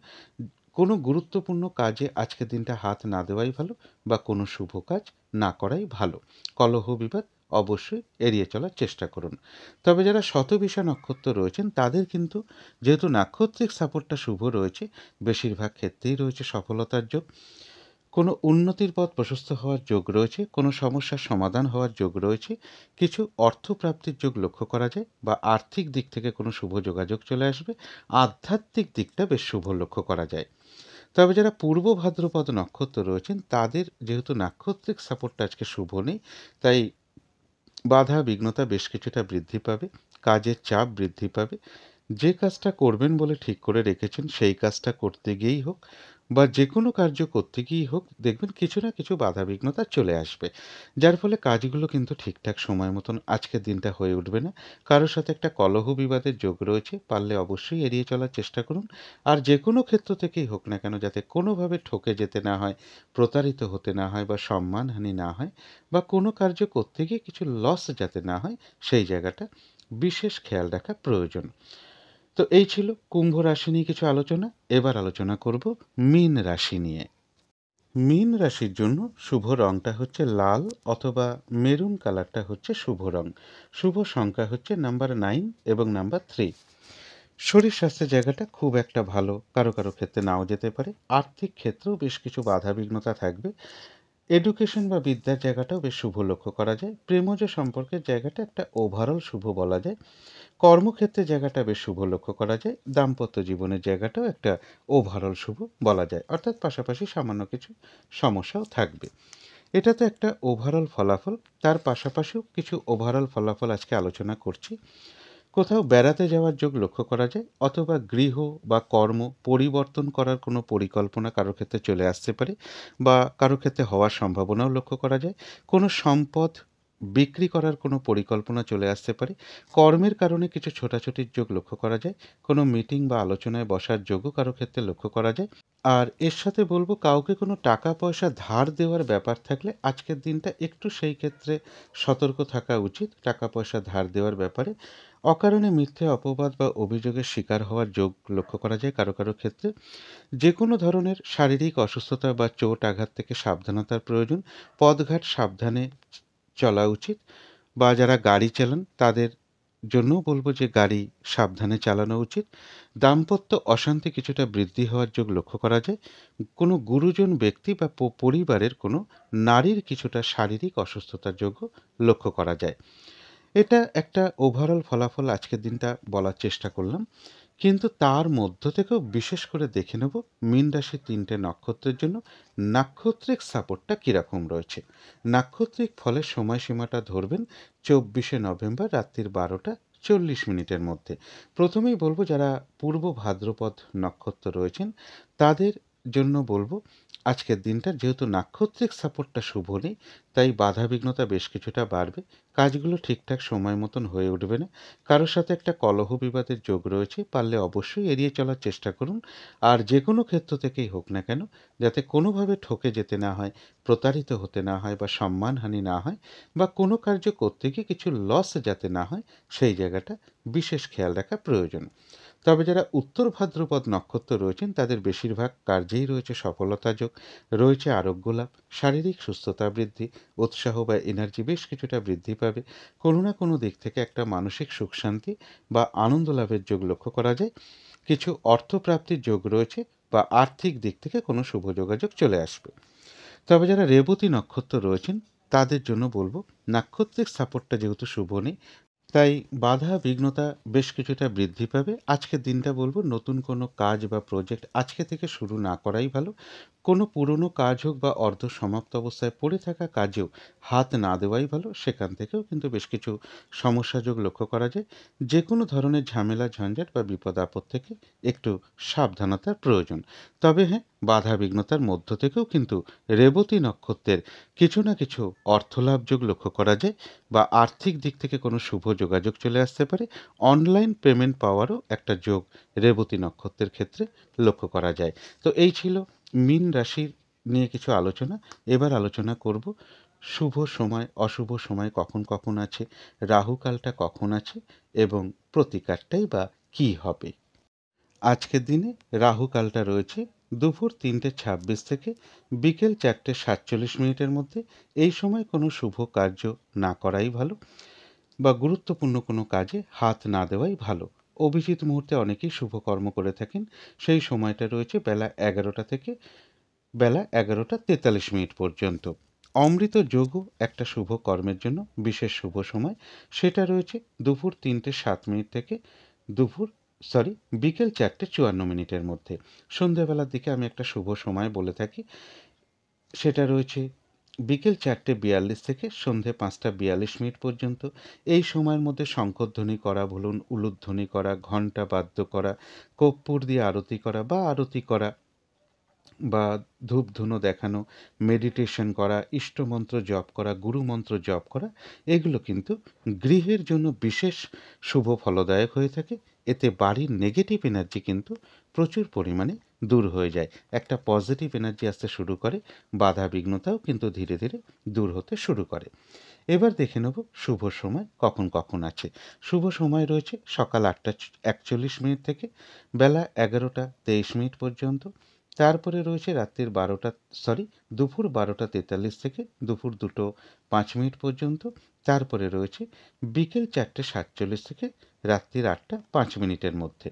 কোনো গুরুত্বপূর্ণ কাজে আজকের দিনটা হাত না দেওয়াই ভালো বা কোনো শুভ কাজ না করাই ভালো। কলহ বিবাদ অবশ্যই এড়িয়ে চলার চেষ্টা করুন। তবে যারা শতবিষা নক্ষত্র রয়েছেন তাদের কিন্তু যেহেতু নাক্ষত্রিক সাপোর্টটা শুভ রয়েছে, বেশিরভাগ ক্ষেত্রেই রয়েছে সফলতার যোগ। কোনো উন্নতির পথ প্রশস্ত হওয়ার যোগ রয়েছে, কোনো সমস্যার সমাধান হওয়ার যোগ রয়েছে, কিছু অর্থপ্রাপ্তির যোগ লক্ষ্য করা যায় বা আর্থিক দিক থেকে কোনো শুভ যোগাযোগ চলে আসবে। আধ্যাত্মিক দিকটা বেশ শুভ লক্ষ্য করা যায়। তবে যারা পূর্ব ভাদ্রপদ নক্ষত্র রয়েছেন তাদের যেহেতু নাক্ষত্রিক সাপোর্টটা আজকে শুভ নেই, তাই বাধা বিঘ্নতা বেশ কিছুটা বৃদ্ধি পাবে, কাজের চাপ বৃদ্ধি পাবে। যে কাজটা করবেন বলে ঠিক করে রেখেছেন সেই কাজটা করতে গিয়েই হোক বা যে কোনো কার্য করতে গিয়েই হোক, দেখবেন কিছু না কিছু বাধা বিঘ্নতা চলে আসবে, যার ফলে কাজগুলো কিন্তু ঠিকঠাক সময় মতন আজকের দিনটা হয়ে উঠবে না। কারোর সাথে একটা কলহ বিবাদের যোগ রয়েছে, পারলে অবশ্যই এড়িয়ে চলার চেষ্টা করুন। আর যে কোনো ক্ষেত্র থেকেই হোক না কেন, যাতে কোনোভাবে ঠকে যেতে না হয়, প্রতারিত হতে না হয় বা সম্মানহানি না হয় বা কোনো কার্য করতে গিয়ে কিছু লস যাতে না হয়, সেই জায়গাটা বিশেষ খেয়াল রাখা প্রয়োজন। তো এই ছিল কুম্ভ রাশি নিয়ে কিছু আলোচনা। এবার আলোচনা করব মীন রাশি নিয়ে। মীন রাশির জন্য শুভ রংটা হচ্ছে লাল অথবা মেরুন কালারটা হচ্ছে শুভ রং। শুভ সংখ্যা হচ্ছে নাম্বার 9 এবং নাম্বার 3। শরীর স্বাস্থ্যের জায়গাটা খুব একটা ভালো, কারো কারো ক্ষেত্রে নাও যেতে পারে। আর্থিক ক্ষেত্রেও বেশ কিছু বাধা বিঘ্নতা থাকবে। এডুকেশন বা বিদ্যার জায়গাটাও বেশ শুভ লক্ষ্য করা যায়। প্রেমজ সম্পর্কের জায়গাটা একটা ওভারঅল শুভ বলা যায়। কর্মক্ষেত্রে জায়গাটা বেশ শুভ লক্ষ্য করা যায়। দাম্পত্য জীবনের জায়গাটাও একটা ওভারঅল শুভ বলা যায়, অর্থাৎ পাশাপাশি সামান্য কিছু সমস্যাও থাকবে। এটা তো একটা ওভারঅল ফলাফল। তার পাশাপাশিও কিছু ওভারঅল ফলাফল আজকে আলোচনা করছি। কোথাও বেড়াতে যাওয়ার যোগ লক্ষ্য করা যায় অথবা গৃহ বা কর্ম পরিবর্তন করার কোনো পরিকল্পনা কারো ক্ষেত্রে চলে আসতে পারে বা কারো ক্ষেত্রে হওয়ার সম্ভাবনাও লক্ষ্য করা যায়। কোনো সম্পদ বিক্রি করার কোনো পরিকল্পনা চলে আসতে পারে। কর্মের কারণে কিছু ছোটাছুটির যোগ লক্ষ্য করা যায়। কোনো মিটিং বা আলোচনায় বসার যোগও কারো ক্ষেত্রে লক্ষ্য করা যায়। আর এর সাথে বলব, কাউকে কোনো টাকা পয়সা ধার দেওয়ার ব্যাপার থাকলে আজকের দিনটা একটু সেই ক্ষেত্রে সতর্ক থাকা উচিত। টাকা পয়সা ধার দেওয়ার ব্যাপারে অকারণে মিথ্যে অপবাদ বা অভিযোগের শিকার হওয়ার যোগ লক্ষ্য করা যায় কারো কারো ক্ষেত্রে। যে কোনো ধরনের শারীরিক অসুস্থতা বা চোট আঘাত থেকে সাবধানতার প্রয়োজন। পথঘাট সাবধানে চলা উচিত। বা যারা গাড়ি চালান তাদের জন্যও বলব যে গাড়ি সাবধানে চালানো উচিত। দাম্পত্য অশান্তি কিছুটা বৃদ্ধি হওয়ার যোগ লক্ষ্য করা যায়। কোনো গুরুজন ব্যক্তি বা পরিবারের কোনো নারীর কিছুটা শারীরিক অসুস্থতার যোগও লক্ষ্য করা যায়। এটা একটা ওভারঅল ফলাফল আজকের দিনটা বলার চেষ্টা করলাম। কিন্তু তার মধ্য থেকেও বিশেষ করে দেখে নেব মীন রাশির ৩ টে নক্ষত্রের জন্য নাক্ষত্রিক সাপোর্টটা কীরকম রয়েছে। নাক্ষত্রিক ফলের সময়সীমাটা ধরবেন ২৪শে নভেম্বর রাত্রির ১২টা ৪০ মিনিটের মধ্যে। প্রথমেই বলব, যারা পূর্ব ভাদ্রপদ নক্ষত্র রয়েছেন তাদের জন্য বলবো আজকের দিনটা যেহেতু নাক্ষত্রিক সাপোর্টটা শুভ নেই, তাই বাধা বিঘ্নতা বেশ কিছুটা বাড়বে। কাজগুলো ঠিকঠাক সময় মতন হয়ে উঠবে না। কারোর সাথে একটা কলহ বিবাদের যোগ রয়েছে, পারলে অবশ্যই এড়িয়ে চলার চেষ্টা করুন। আর যে কোনো ক্ষেত্র থেকেই হোক না কেন, যাতে কোনোভাবে ঠকে যেতে না হয়, প্রতারিত হতে না হয় বা সম্মানহানি না হয় বা কোনো কার্য করতে গিয়ে কিছু লস যাতে না হয়, সেই জায়গাটা বিশেষ খেয়াল রাখা প্রয়োজন। তবে যারা উত্তর ভাদ্রপদ নক্ষত্র রয়েছেন তাদের বেশিরভাগ কার্যেই রয়েছে সফলতা যোগ, রয়েছে আরোগ্য লাভ, শারীরিক সুস্থতা বৃদ্ধি, উৎসাহ বা এনার্জি বেশ কিছুটা বৃদ্ধি পাবে। কোনো না কোনো দিক থেকে একটা মানসিক সুখ শান্তি বা আনন্দ লাভের যোগ লক্ষ্য করা যায়। কিছু অর্থপ্রাপ্তির যোগ রয়েছে বা আর্থিক দিক থেকে কোনো শুভ যোগাযোগ চলে আসবে। তবে যারা রেবতী নক্ষত্র রয়েছেন তাদের জন্য বলবো নাক্ষত্রিক সাপোর্টটা যেহেতু শুভ নেই, তাই বাধা বিঘ্নতা বেশ কিছুটা বৃদ্ধি পাবে। আজকের দিনটা বলবো নতুন কোনো কাজ বা প্রজেক্ট আজকে থেকে শুরু না করাই ভালো। কোনো পুরনো কাজ হোক বা অর্ধ সমাপ্ত অবস্থায় পড়ে থাকা কাজেও হাত না দেওয়াই ভালো। সেখান থেকেও কিন্তু বেশ কিছু সমস্যাযোগ লক্ষ্য করা যায়। যে কোনো ধরনের ঝামেলা ঝঞ্ঝাট বা বিপদ আপদ থেকে একটু সাবধানতার প্রয়োজন। তবে হ্যাঁ, বাধা বিঘ্নতার মধ্য থেকেও কিন্তু রেবতী নক্ষত্রের কিছু না কিছু অর্থলাভযোগ লক্ষ্য করা যায়, বা আর্থিক দিক থেকে কোনো শুভ যোগাযোগ চলে আসতে পারে। অনলাইন পেমেন্ট পাওয়ারও একটা যোগ রেবতী নক্ষত্রের ক্ষেত্রে লক্ষ্য করা যায়। তো এই ছিল মীন রাশির নিয়ে কিছু আলোচনা। এবার আলোচনা করব শুভ সময় অশুভ সময় কখন কখন আছে, রাহুকালটা কখন আছে এবং প্রতিকারটাই বা কী হবে। আজকের দিনে রাহুকালটা রয়েছে দুপুর 3:26 থেকে বিকেল 4:47 মধ্যে। এই সময় কোনো শুভ কার্য না করাই ভালো, বা গুরুত্বপূর্ণ কোনো কাজে হাত না দেওয়াই ভালো। অভিজিৎ মুহূর্তে অনেকেই শুভকর্ম করে থাকেন। সেই সময়টা রয়েছে বেলা 11টা থেকে বেলা 11:43 পর্যন্ত। অমৃত যোগও একটা শুভ কর্মের জন্য বিশেষ শুভ সময়। সেটা রয়েছে দুপুর 3:07 থেকে দুপুর সরি বিকেল 4:54 মধ্যে। সন্ধ্যাবেলার দিকে আমি একটা শুভ সময় বলে থাকি, সেটা রয়েছে বিকেল 4:42 থেকে সন্ধে 5:42 পর্যন্ত। এই সময়ের মধ্যে শঙ্খধ্বনি করা বলুন, উলুধ্বনি করা, ঘণ্টা বাদ্য করা, কর্পূর দিয়ে আরতি করা বা আরতি করা, বা ধূপধুনো দেখানো, মেডিটেশন করা, ইষ্টমন্ত্র জপ করা, গুরুমন্ত্র জপ করা, এগুলো কিন্তু গৃহের জন্য বিশেষ শুভ ফলদায়ক হয়ে থাকে। এতে বাড়ির নেগেটিভ এনার্জি কিন্তু প্রচুর পরিমাণে দূর হয়ে যায়। একটা পজিটিভ এনার্জি আসতে শুরু করে, বাধা বিঘ্নতাও কিন্তু ধীরে ধীরে দূর হতে শুরু করে। এবার দেখে নেব শুভ সময় কখন কখন আছে। শুভ সময় রয়েছে সকাল 8:41 থেকে বেলা 11:23 পর্যন্ত। তারপরে রয়েছে রাত্রির দুপুর 12:43 থেকে দুপুর 2:05 পর্যন্ত। তারপরে রয়েছে বিকেল 4:47 থেকে রাত্রির 8:05 মধ্যে।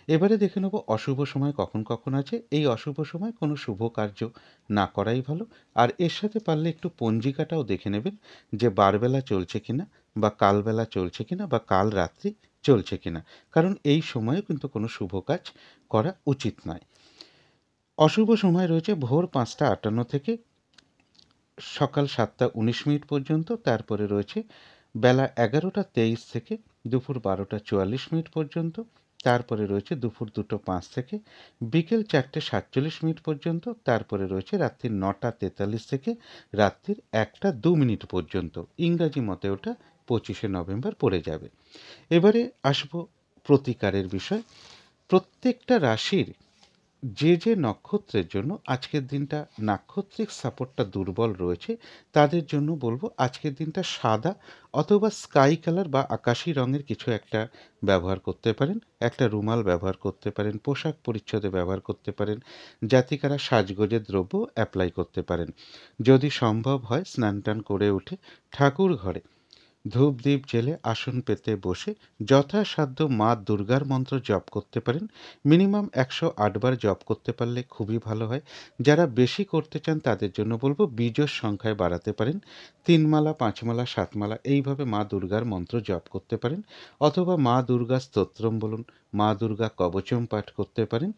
এবারে দেখে নেব অশুভ সময় কখন কখন আছে। এই অশুভ সময় কোনো শুভ কার্য না করাই ভালো। আর এর সাথে পারলে একটু পঞ্জিকাটাও দেখে নেবেন যে বারবেলা চলছে কিনা, বা কালবেলা চলছে কিনা, বা কাল রাত্রি চলছে কিনা, কারণ এই সময়ে কিন্তু কোনো শুভ কাজ করা উচিত নয়। অশুভ সময় রয়েছে ভোর 5:58 থেকে সকাল 7:19 পর্যন্ত। তারপরে রয়েছে বেলা 11:23 থেকে দুপুর 12:44 পর্যন্ত। তারপরে রয়েছে দুপুর 2:05 থেকে বিকেল 4:47 পর্যন্ত। তারপরে রয়েছে রাত্রির 9:43 থেকে রাত্রির 1:02 পর্যন্ত। ইংরাজি মতে ওটা 25শে নভেম্বর পড়ে যাবে। এবারে আসবো প্রতিকারের বিষয়। প্রত্যেকটা রাশির যে যে নক্ষত্রের জন্য আজকের দিনটা নাক্ষত্রিক সাপোর্টটা দুর্বল রয়েছে, তাদের জন্য বলবো আজকের দিনটা সাদা অথবা স্কাই কালার বা আকাশি রঙের কিছু একটা ব্যবহার করতে পারেন। একটা রুমাল ব্যবহার করতে পারেন, পোশাক পরিচ্ছদে ব্যবহার করতে পারেন, জাতিকারা সাজগোজের দ্রব্য অ্যাপ্লাই করতে পারেন। যদি সম্ভব হয় স্নান টান করে উঠে ঠাকুর ঘরে ধূপ দ্বীপ জেলে আসন পেতে বসে যথাসাধ্য মা দুর্গার মন্ত্র জপ করতে পারেন। মিনিমাম 108 বার জপ করতে পারলে খুবই ভালো হয়। যারা বেশি করতে চান তাদের জন্য বলবো বিজোড় সংখ্যায় বাড়াতে পারেন। 3 মালা, 5 মালা, 7 মালা এইভাবে মা দুর্গার মন্ত্র জপ করতে পারেন, অথবা মা দুর্গা স্তোত্রম বলুন, মা দুর্গা কবচম পাঠ করতে পারেন।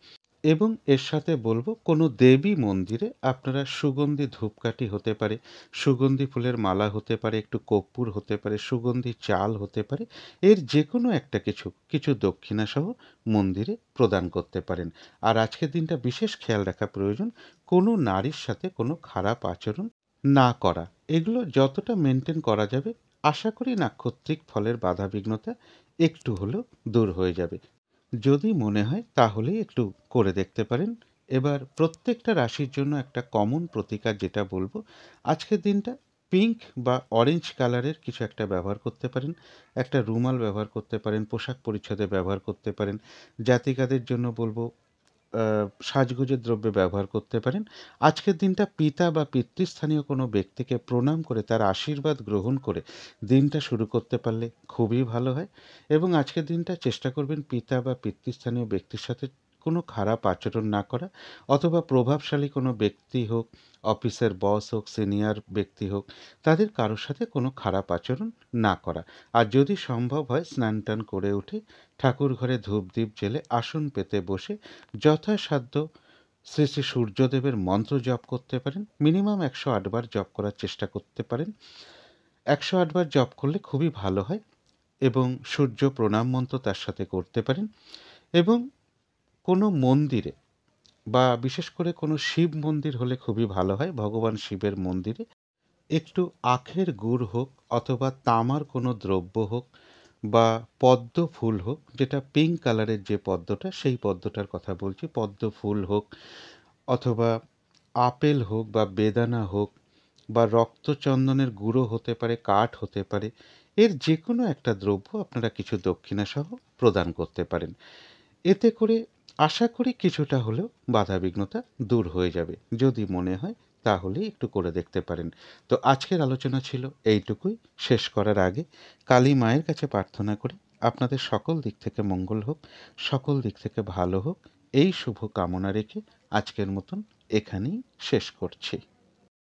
এবং এর সাথে বলবো কোনো দেবী মন্দিরে আপনারা সুগন্ধি ধূপকাঠি হতে পারে, সুগন্ধি ফুলের মালা হতে পারে, একটু কর্পূর হতে পারে, সুগন্ধি চাল হতে পারে, এর যে কোনো একটা কিছু দক্ষিণাসহ মন্দিরে প্রদান করতে পারেন। আর আজকের দিনটা বিশেষ খেয়াল রাখা প্রয়োজন, কোনো নারীর সাথে কোনো খারাপ আচরণ না করা। এগুলো যতটা মেনটেন করা যাবে আশা করি নাক্ষত্রিক ফলের বাধা বিঘ্নতা একটু হলেও দূর হয়ে যাবে। যদি মনে হয় তাহলেই একটু করে দেখতে পারেন। এবার প্রত্যেকটা রাশির জন্য একটা কমন প্রতিকার যেটা বলবো, আজকের দিনটা পিঙ্ক বা অরেঞ্জ কালারের কিছু একটা ব্যবহার করতে পারেন। একটা রুমাল ব্যবহার করতে পারেন, পোশাক পরিচ্ছদে ব্যবহার করতে পারেন। জাতিকাদের জন্য বলবো সাজগোজের দ্রব্যে ব্যবহার করতে পারেন। আজকের দিনটা পিতা বা পিতৃস্থানীয় কোনো ব্যক্তিকে প্রণাম করে তার আশীর্বাদ গ্রহণ করে দিনটা শুরু করতে পারলে খুবই ভালো হয়। এবং আজকের দিনটা চেষ্টা করবেন পিতা বা পিতৃস্থানীয় ব্যক্তির সাথে কোনো খারাপ আচরণ না করা, অথবা প্রভাবশালী কোনো ব্যক্তি হোক, অফিসের বস হোক, সিনিয়র ব্যক্তি হোক, তাদের কারোর সাথে কোনো খারাপ আচরণ না করা। আর যদি সম্ভব হয় স্নান টান করে উঠে ঠাকুর ঘরে ধূপদীপ জেলে আসন পেতে বসে যথাসাধ্য শ্রী শ্রী সূর্যদেবের মন্ত্র জপ করতে পারেন। মিনিমাম 108 বার জপ করার চেষ্টা করতে পারেন। 108 বার জপ করলে খুবই ভালো হয়, এবং সূর্য প্রণাম মন্ত্র তার সাথে করতে পারেন। এবং কোনো মন্দিরে, বা বিশেষ করে কোনো শিব মন্দির হলে খুবই ভালো হয়, ভগবান শিবের মন্দিরে একটু আখের গুড় হোক, অথবা তামার কোনো দ্রব্য হোক, বা পদ্ম ফুল হোক, যেটা পিঙ্ক কালারের যে পদ্মটা, সেই পদ্মটার কথা বলছি, পদ্ম ফুল হোক, অথবা আপেল হোক, বা বেদানা হোক, বা রক্তচন্দনের গুঁড়ো হতে পারে, কাঠ হতে পারে, এর যে কোনো একটা দ্রব্য আপনারা কিছু দক্ষিণাসহ প্রদান করতে পারেন। এতে করে আশা করি কিছুটা হলেও বাধাবিঘ্নতা দূর হয়ে যাবে। যদি মনে হয় তাহলে একটু করে দেখতে পারেন। তো আজকের আলোচনা ছিল এইটুকুই। শেষ করার আগে কালী মায়ের কাছে প্রার্থনা করি আপনাদের সকল দিক থেকে মঙ্গল হোক, সকল দিক থেকে ভালো হোক, এই শুভ কামনা রেখে আজকের মতন এখানেই শেষ করছি।